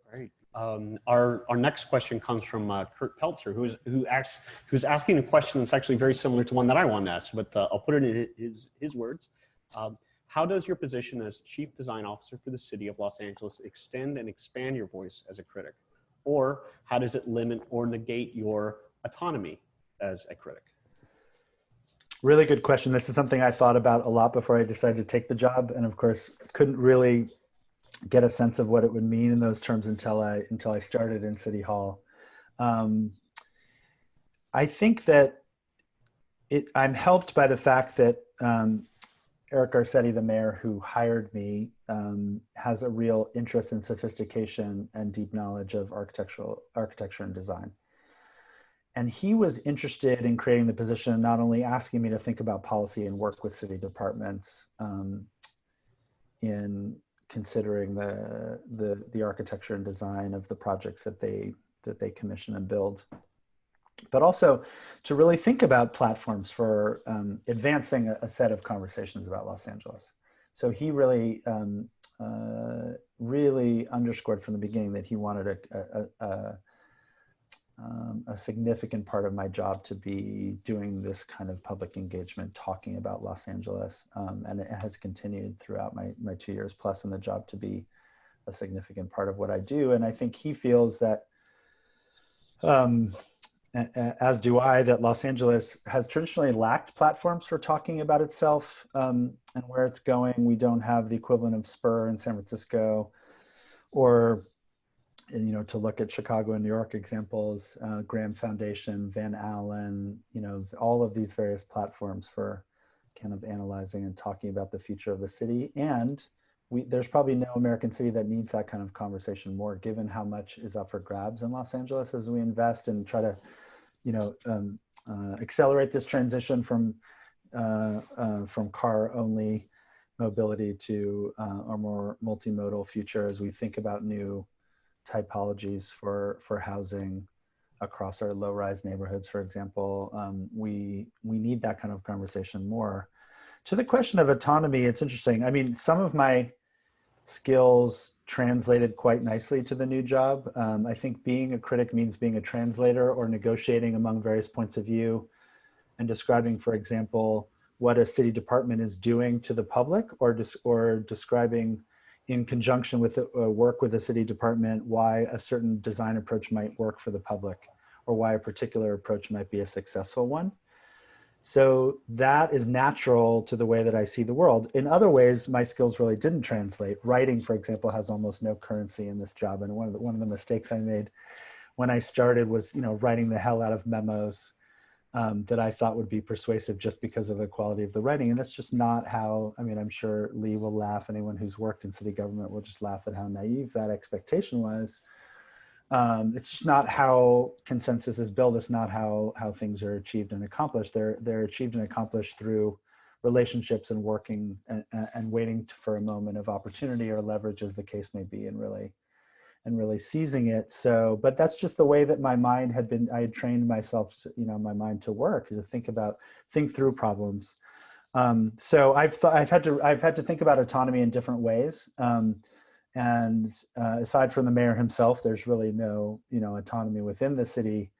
Great. Our next question comes from Kurt Peltzer, who's asking a question that's actually very similar to one that I wanted to ask, but I'll put it in his words. How does your position as Chief Design Officer for the City of Los Angeles extend and expand your voice as a critic? Or how does it limit or negate your autonomy as a critic? Really good question. This is something I thought about a lot before I decided to take the job, and of course couldn't really get a sense of what it would mean in those terms until I started in City Hall. I think that I'm helped by the fact that Eric Garcetti, the mayor who hired me, has a real interest in sophistication and deep knowledge of architecture and design. And he was interested in creating the position, not only asking me to think about policy and work with city departments in considering the architecture and design of the projects that they commission and build, but also to really think about platforms for advancing a set of conversations about Los Angeles. So he really, really underscored from the beginning that he wanted a significant part of my job to be doing this kind of public engagement, talking about Los Angeles. And it has continued throughout my 2 years plus in the job to be a significant part of what I do. And I think he feels that, as do I, that Los Angeles has traditionally lacked platforms for talking about itself and where it's going. We don't have the equivalent of Spur in San Francisco, or, you know, to look at Chicago and New York examples, Graham Foundation, Van Allen, you know, all of these various platforms for kind of analyzing and talking about the future of the city. And there's probably no American city that needs that kind of conversation more, given how much is up for grabs in Los Angeles as we invest and try to, you know, accelerate this transition from car-only mobility to a more multimodal future as we think about new typologies for housing across our low-rise neighborhoods, for example. We need that kind of conversation more. To the question of autonomy, it's interesting. I mean, some of my skills translated quite nicely to the new job. I think being a critic means being a translator or negotiating among various points of view and describing, for example, what a city department is doing to the public, or describing in conjunction with work with a city department why a certain design approach might work for the public, or why a particular approach might be a successful one. So that is natural to the way that I see the world. In other ways, my skills really didn't translate. Writing, for example, has almost no currency in this job. And one of the mistakes I made when I started was, you know, writing the hell out of memos that I thought would be persuasive just because of the quality of the writing. And that's just not how, I mean, I'm sure Lee will laugh. Anyone who's worked in city government will just laugh at how naive that expectation was. It's just not how consensus is built. It's not how things are achieved and accomplished. They're achieved and accomplished through relationships and working and waiting for a moment of opportunity or leverage, as the case may be, and really seizing it. So, but that's just the way that my mind had been. I had trained myself, to, you know, my mind to work, to think through problems. So I've had to think about autonomy in different ways. And aside from the mayor himself, there's really no, you know, autonomy within the city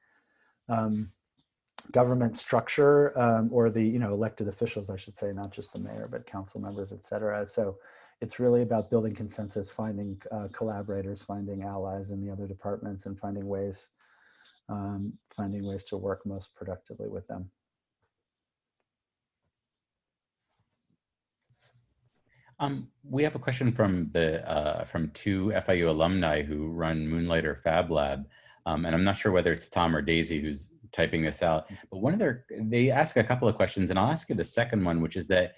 government structure or the, you know, elected officials, I should say, not just the mayor, but council members, et cetera. So it's really about building consensus, finding collaborators, finding allies in the other departments, and finding ways to work most productively with them. We have a question from two FIU alumni who run Moonlighter Fab Lab, and I'm not sure whether it's Tom or Daisy who's typing this out. But they ask a couple of questions, and I'll ask you the second one, which is that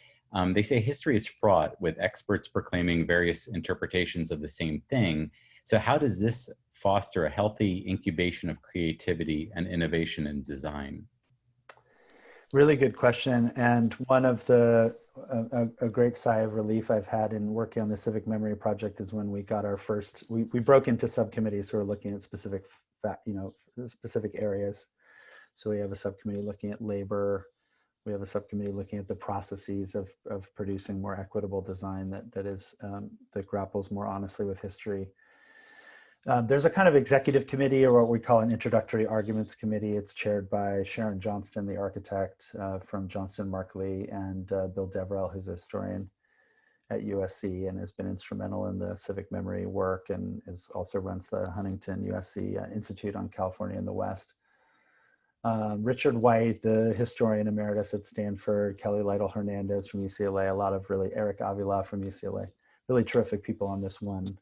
they say history is fraught with experts proclaiming various interpretations of the same thing. So how does this foster a healthy incubation of creativity and innovation in design? Really good question. And one of the a great sigh of relief I've had in working on the Civic Memory Project is when we got our first, we broke into subcommittees who are looking at specific, specific areas. So we have a subcommittee looking at labor. We have a subcommittee looking at the processes of producing more equitable design that grapples more honestly with history. There's a kind of executive committee, or what we call an introductory arguments committee. It's chaired by Sharon Johnston, the architect from Johnston Markley, and Bill Deverell, who's a historian at USC and has been instrumental in the civic memory work, and also runs the Huntington USC Institute on California in the West. Richard White, the historian emeritus at Stanford, Kelly Lytle Hernandez from UCLA, a lot of really, Eric Avila from UCLA, really terrific people on this one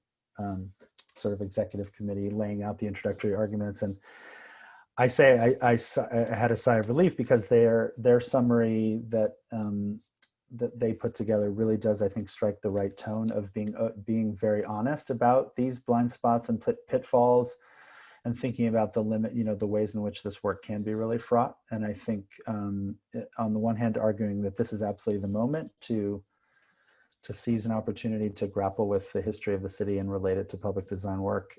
sort of executive committee laying out the introductory arguments. And I say I had a sigh of relief because their summary that that they put together really does, I think, strike the right tone of being very honest about these blind spots and pitfalls, and thinking about the limit, the ways in which this work can be really fraught. And I think on the one hand, arguing that this is absolutely the moment to seize an opportunity to grapple with the history of the city and relate it to public design work,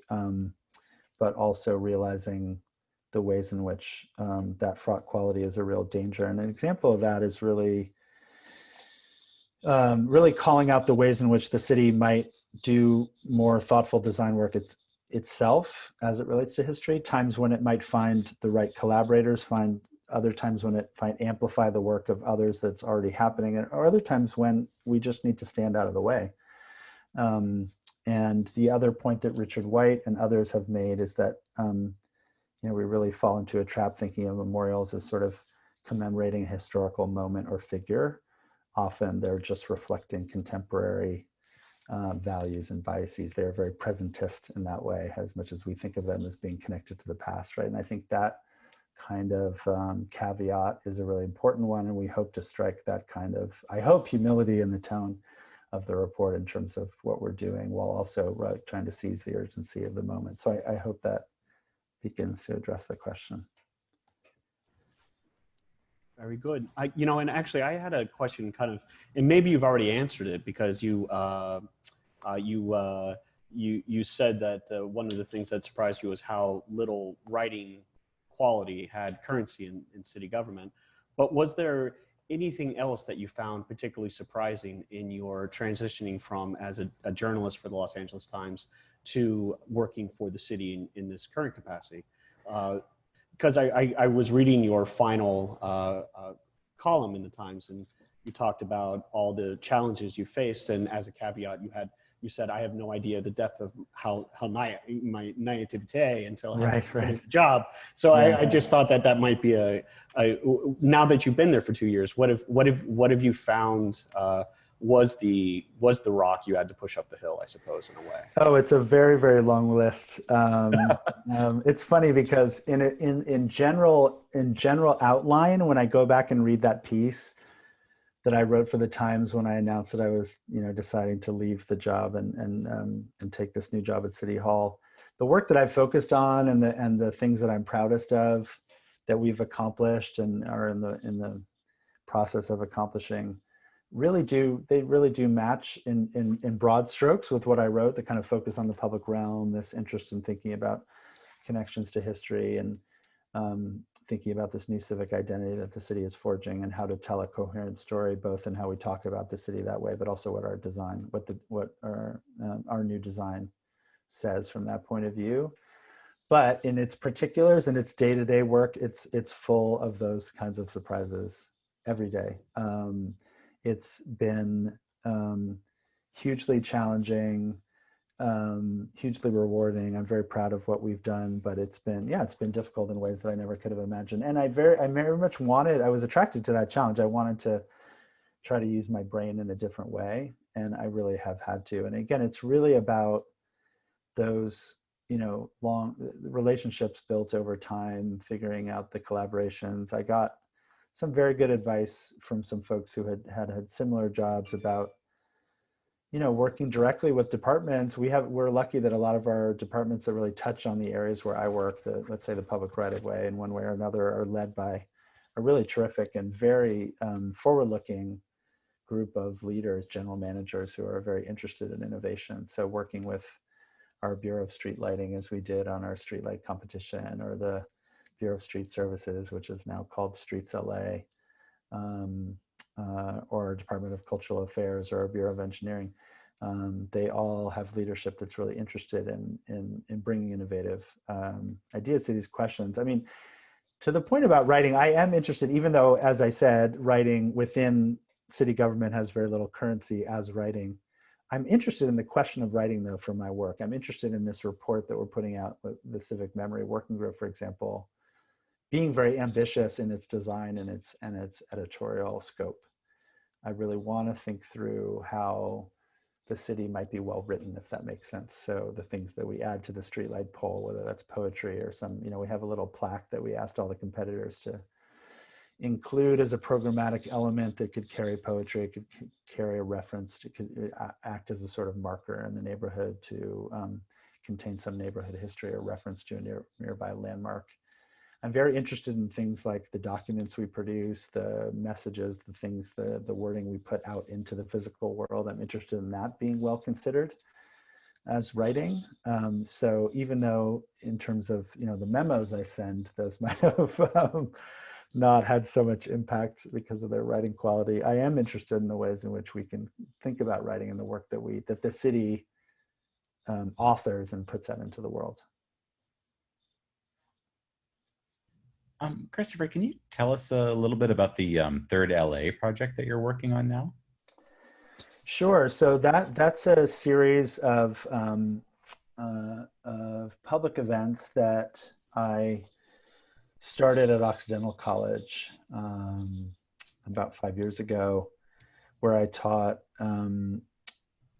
but also realizing the ways in which that fraught quality is a real danger. And an example of that is really calling out the ways in which the city might do more thoughtful design work itself as it relates to history, times when it might find the right collaborators, find other times when it might amplify the work of others that's already happening, or other times when we just need to stand out of the way. And the other point that Richard White and others have made is that we really fall into a trap thinking of memorials as sort of commemorating a historical moment or figure. Often they're just reflecting contemporary values and biases. They're very presentist in that way, as much as we think of them as being connected to the past, right? And I think that kind of caveat is a really important one, and we hope to strike that kind of, I hope, humility in the tone of the report in terms of what we're doing, while also trying to seize the urgency of the moment. So I hope that begins to address the question. Very good. And actually, I had a question, kind of, and maybe you've already answered it, because you said that one of the things that surprised you was how little writing quality had currency in city government. But was there anything else that you found particularly surprising in your transitioning from as a journalist for the Los Angeles Times to working for the city in this current capacity? Because I was reading your final column in the Times, and you talked about all the challenges you faced, and as a caveat, you said, I have no idea the depth of how my naivete until I had a job. So I just thought that might be now that you've been there for 2 years, what have you found was the rock you had to push up the hill, I suppose, in a way? Oh, it's a very, very long list. It's funny because in general outline, when I go back and read that piece that I wrote for the Times when I announced that I was, deciding to leave the job and take this new job at City Hall, the work that I've focused on and the things that I'm proudest of that we've accomplished and are in the process of accomplishing really do match in broad strokes with what I wrote. The kind of focus on the public realm, this interest in thinking about connections to history, and thinking about this new civic identity that the city is forging, and how to tell a coherent story, both in how we talk about the city that way, but also what our design, what our new design says from that point of view. But in its particulars and its day-to-day work, it's full of those kinds of surprises every day. It's been hugely challenging, hugely rewarding. I'm very proud of what we've done, but it's been difficult in ways that I never could have imagined. And I very much I was attracted to that challenge. I wanted to try to use my brain in a different way, and I really have had to. And again, it's really about those, long relationships built over time, figuring out the collaborations. I got some very good advice from some folks who had similar jobs about, working directly with departments. We're lucky that a lot of our departments that really touch on the areas where I work, let's say the public right of way in one way or another, are led by a really terrific and very forward-looking group of leaders, general managers who are very interested in innovation. So working with our Bureau of Street Lighting, as we did on our streetlight competition, or the Bureau of Street Services, which is now called Streets LA, or Department of Cultural Affairs, or Bureau of Engineering. They all have leadership that's really interested in bringing innovative ideas to these questions. I mean, to the point about writing, I am interested, even though, as I said, writing within city government has very little currency as writing. I'm interested in the question of writing, though, for my work. I'm interested in this report that we're putting out, the Civic Memory Working Group, for example, being very ambitious in its design and its editorial scope. I really want to think through how the city might be well written, if that makes sense. So the things that we add to the streetlight pole, whether that's poetry or some, we have a little plaque that we asked all the competitors to include as a programmatic element that could carry poetry, it could carry a reference, it could act as a sort of marker in the neighborhood to contain some neighborhood history or reference to a nearby landmark. I'm very interested in things like the documents we produce, the messages, the things, the wording we put out into the physical world. I'm interested in that being well considered as writing. So even though in terms of, the memos I send, those might have not had so much impact because of their writing quality, I am interested in the ways in which we can think about writing and the work that the city authors and puts out into the world. Christopher, can you tell us a little bit about the Third LA project that you're working on now? Sure. So that's a series of public events that I started at Occidental College about 5 years ago, where I taught in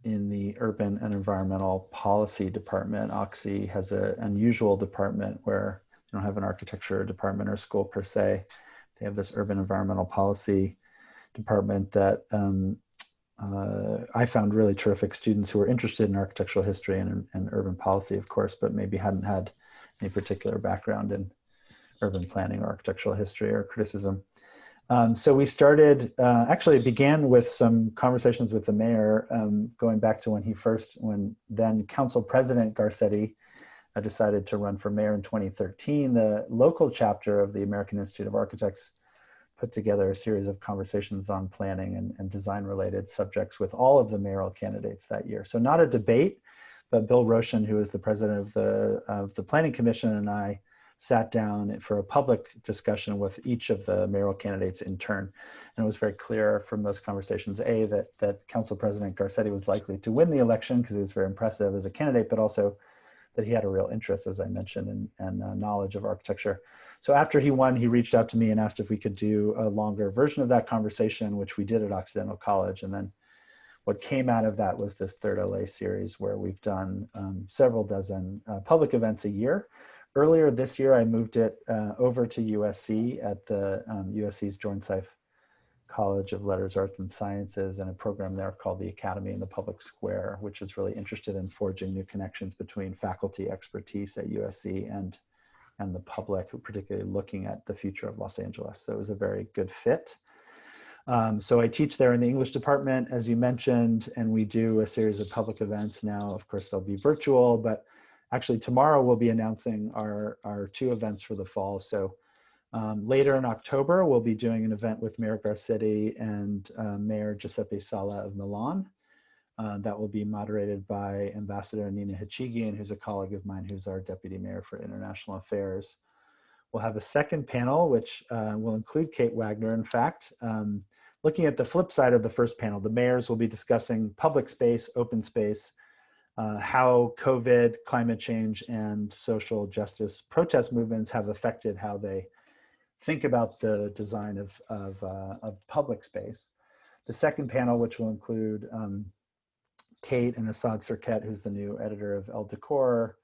the Urban and Environmental Policy Department. Oxy has an unusual department where they don't have an architecture department or school per se. They have this urban environmental policy department that I found really terrific students who were interested in architectural history and urban policy, of course, but maybe hadn't had any particular background in urban planning or architectural history or criticism. So we started, actually it began with some conversations with the mayor, going back to when then Council President Garcetti decided to run for mayor in 2013. The local chapter of the American Institute of Architects put together a series of conversations on planning and design related subjects with all of the mayoral candidates that year. So not a debate, but Bill Roshan, who is the president of the Planning Commission, and I sat down for a public discussion with each of the mayoral candidates in turn. And it was very clear from those conversations, that Council President Garcetti was likely to win the election because he was very impressive as a candidate, but also that he had a real interest, as I mentioned, and knowledge of architecture. So after he won, he reached out to me and asked if we could do a longer version of that conversation, which we did at Occidental College. And then what came out of that was this Third LA series, where we've done several dozen public events a year. Earlier this year, I moved it over to USC at the USC's Joint College of Letters, Arts, and Sciences, and a program there called the Academy in the Public Square, which is really interested in forging new connections between faculty expertise at USC and the public, particularly looking at the future of Los Angeles. So it was a very good fit. So I teach there in the English department, as you mentioned, and we do a series of public events now. Of course, they'll be virtual, but actually tomorrow we'll be announcing our 2 events for the fall. So later in October, we'll be doing an event with Mayor Garcetti and Mayor Giuseppe Sala of Milan. That will be moderated by Ambassador Nina Hichigian, who's a colleague of mine, who's our Deputy Mayor for International Affairs. We'll have a second panel, which will include Kate Wagner, in fact. Looking at the flip side of the first panel, the mayors will be discussing public space, open space, how COVID, climate change, and social justice protest movements have affected how they think about the design of public space. The second panel, which will include Kate and Assad Serket, who's the new editor of El Decor,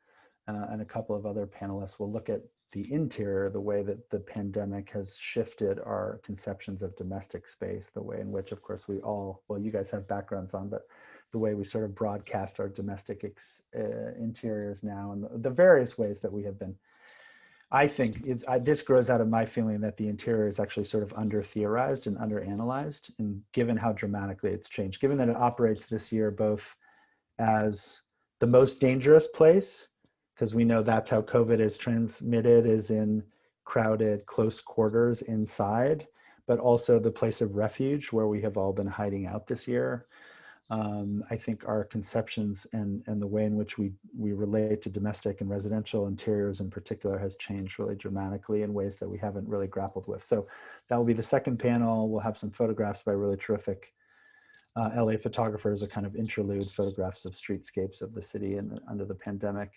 and a couple of other panelists, will look at the interior, the way that the pandemic has shifted our conceptions of domestic space, the way in which, of course, you guys have backgrounds on, but the way we sort of broadcast our domestic interiors now, and the various ways that we have been I think this grows out of my feeling that the interior is actually sort of under-theorized and under-analyzed, and given how dramatically it's changed, given that it operates this year both as the most dangerous place, because we know that's how COVID is transmitted, is in crowded, close quarters inside, but also the place of refuge where we have all been hiding out this year. I think our conceptions and the way in which we relate to domestic and residential interiors in particular has changed really dramatically in ways that we haven't really grappled with. So that will be the second panel. We'll have some photographs by really terrific LA photographers, a kind of interlude photographs of streetscapes of the city under the pandemic.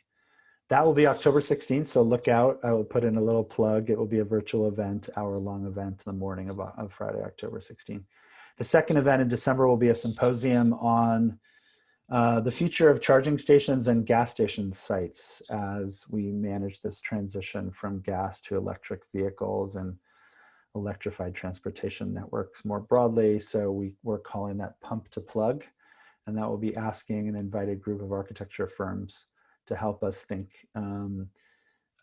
That will be October 16th, so look out. I will put in a little plug. It will be a virtual event, hour-long event in the morning of Friday, October 16th. The second event in December will be a symposium on the future of charging stations and gas station sites as we manage this transition from gas to electric vehicles and electrified transportation networks more broadly. So we're calling that Pump to Plug, and that will be asking an invited group of architecture firms to help us think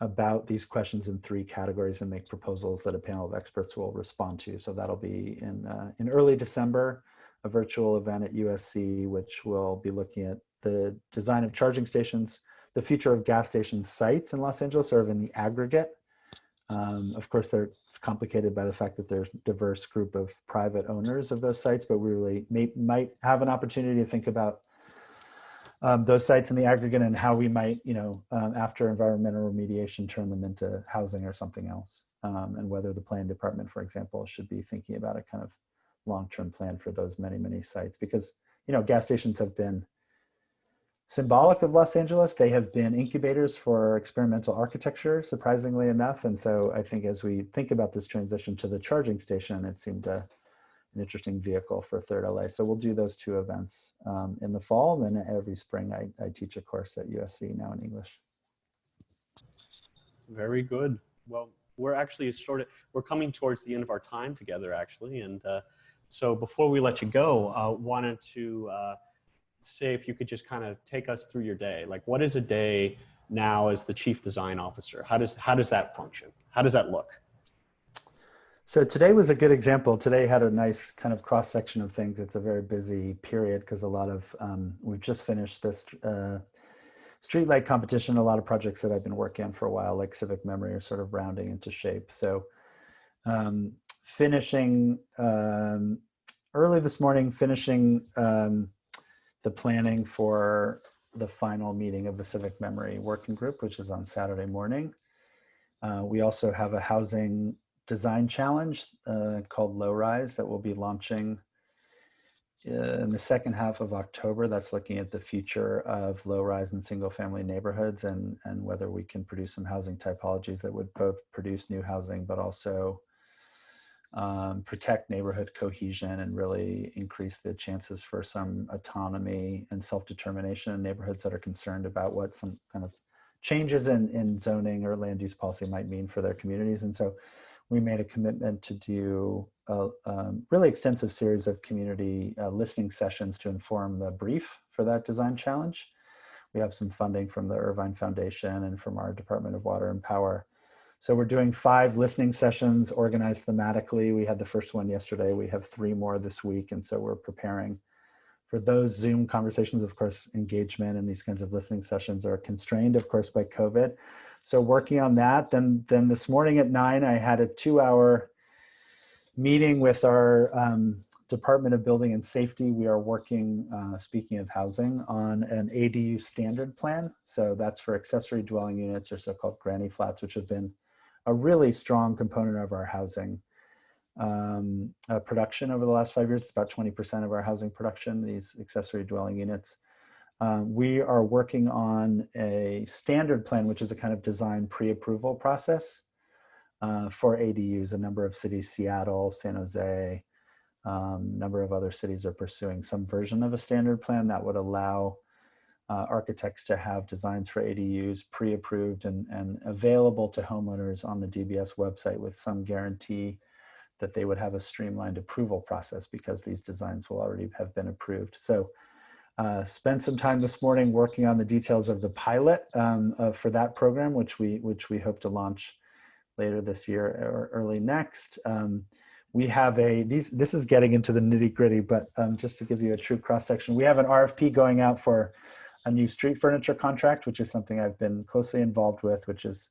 about these questions in three categories and make proposals that a panel of experts will respond to. So that'll be in early December, a virtual event at USC, which will be looking at the design of charging stations, the future of gas station sites in Los Angeles, sort of in the aggregate. Of course, it's complicated by the fact that there's a diverse group of private owners of those sites, but we really might have an opportunity to think about those sites in the aggregate and how we might, after environmental remediation, turn them into housing or something else. And whether the planning department, for example, should be thinking about a kind of long-term plan for those many, many sites. Because, gas stations have been symbolic of Los Angeles. They have been incubators for experimental architecture, surprisingly enough. And so I think as we think about this transition to the charging station, it seemed an interesting vehicle for Third LA. So we'll do those two events in the fall. And then every spring, I teach a course at USC now in English. Very good. Well, we're actually we're coming towards the end of our time together, actually. And so before we let you go, I wanted to say if you could just kind of take us through your day. Like, what is a day now as the chief design officer? How does that function? How does that look? So today was a good example. Today had a nice kind of cross section of things. It's a very busy period because a lot of, we've just finished this streetlight competition. A lot of projects that I've been working on for a while, like Civic Memory, are sort of rounding into shape. So finishing early this morning, finishing the planning for the final meeting of the Civic Memory Working Group, which is on Saturday morning. We also have a housing design challenge called Low Rise that will be launching in the second half of October. That's looking at the future of low rise and single family neighborhoods and whether we can produce some housing typologies that would both produce new housing, but also protect neighborhood cohesion and really increase the chances for some autonomy and self-determination in neighborhoods that are concerned about what some kind of changes in zoning or land use policy might mean for their communities. And so we made a commitment to do a really extensive series of community listening sessions to inform the brief for that design challenge. We have some funding from the Irvine Foundation and from our Department of Water and Power. So we're doing 5 listening sessions organized thematically. We had the first one yesterday. We have 3 more this week. And so we're preparing for those Zoom conversations. Of course, engagement in these kinds of listening sessions are constrained, of course, by COVID. So working on that. Then this morning at 9, I had a 2-hour meeting with our Department of Building and Safety. We are working, speaking of housing, on an ADU standard plan. So that's for accessory dwelling units, or so-called granny flats, which have been a really strong component of our housing production over the last 5 years. It's about 20% of our housing production, these accessory dwelling units. We are working on a standard plan, which is a kind of design pre-approval process for ADUs. A number of cities, Seattle, San Jose, a number of other cities are pursuing some version of a standard plan that would allow architects to have designs for ADUs pre-approved and available to homeowners on the DBS website with some guarantee that they would have a streamlined approval process because these designs will already have been approved. So spent some time this morning working on the details of the pilot for that program, which we hope to launch later this year or early next. We have this is getting into the nitty gritty, but just to give you a true cross section, we have an RFP going out for a new street furniture contract, which is something I've been closely involved with, which is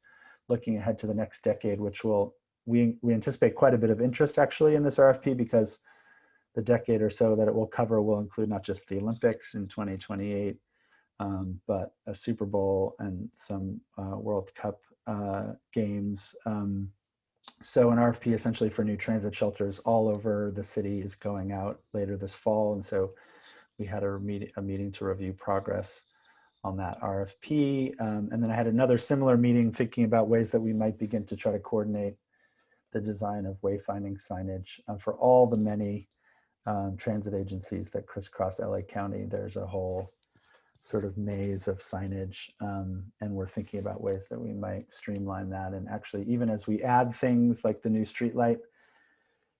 looking ahead to the next decade, which we anticipate quite a bit of interest actually in this RFP, because the decade or so that it will cover will include not just the Olympics in 2028, but a Super Bowl and some World Cup games. So an RFP essentially for new transit shelters all over the city is going out later this fall. And so we had a meeting to review progress on that RFP. And then I had another similar meeting thinking about ways that we might begin to try to coordinate the design of wayfinding signage for all the many transit agencies that crisscross LA County. There's a whole sort of maze of signage, and we're thinking about ways that we might streamline that. And actually, even as we add things like the new street light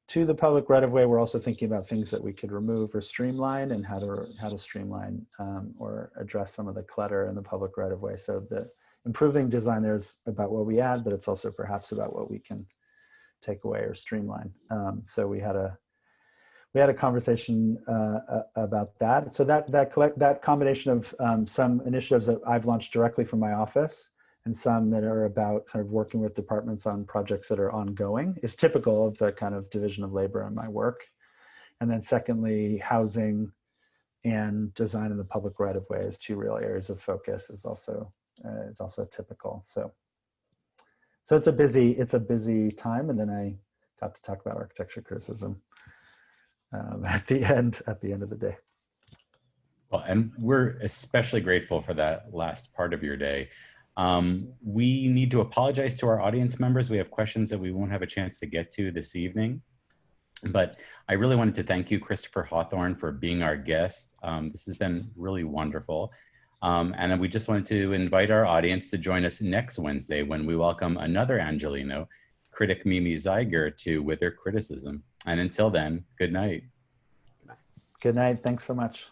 to the public right-of-way, we're also thinking about things that we could remove or streamline, and how to streamline or address some of the clutter in the public right-of-way. So the improving design there is about what we add, but it's also perhaps about what we can take away or streamline. So we had a conversation about that. So that combination of some initiatives that I've launched directly from my office and some that are about kind of working with departments on projects that are ongoing is typical of the kind of division of labor in my work. And then secondly, housing and design in the public right of way as two real areas of focus is also typical. So it's a busy time. And then I got to talk about architecture criticism at the end of the day. Well, and we're especially grateful for that last part of your day. We need to apologize to our audience members. We have questions that we won't have a chance to get to this evening, but I really wanted to thank you, Christopher Hawthorne, for being our guest. This has been really wonderful. And then we just wanted to invite our audience to join us next Wednesday when we welcome another Angelino, critic Mimi Zeiger, to Whither Criticism. And until then, good night. Good night. Thanks so much.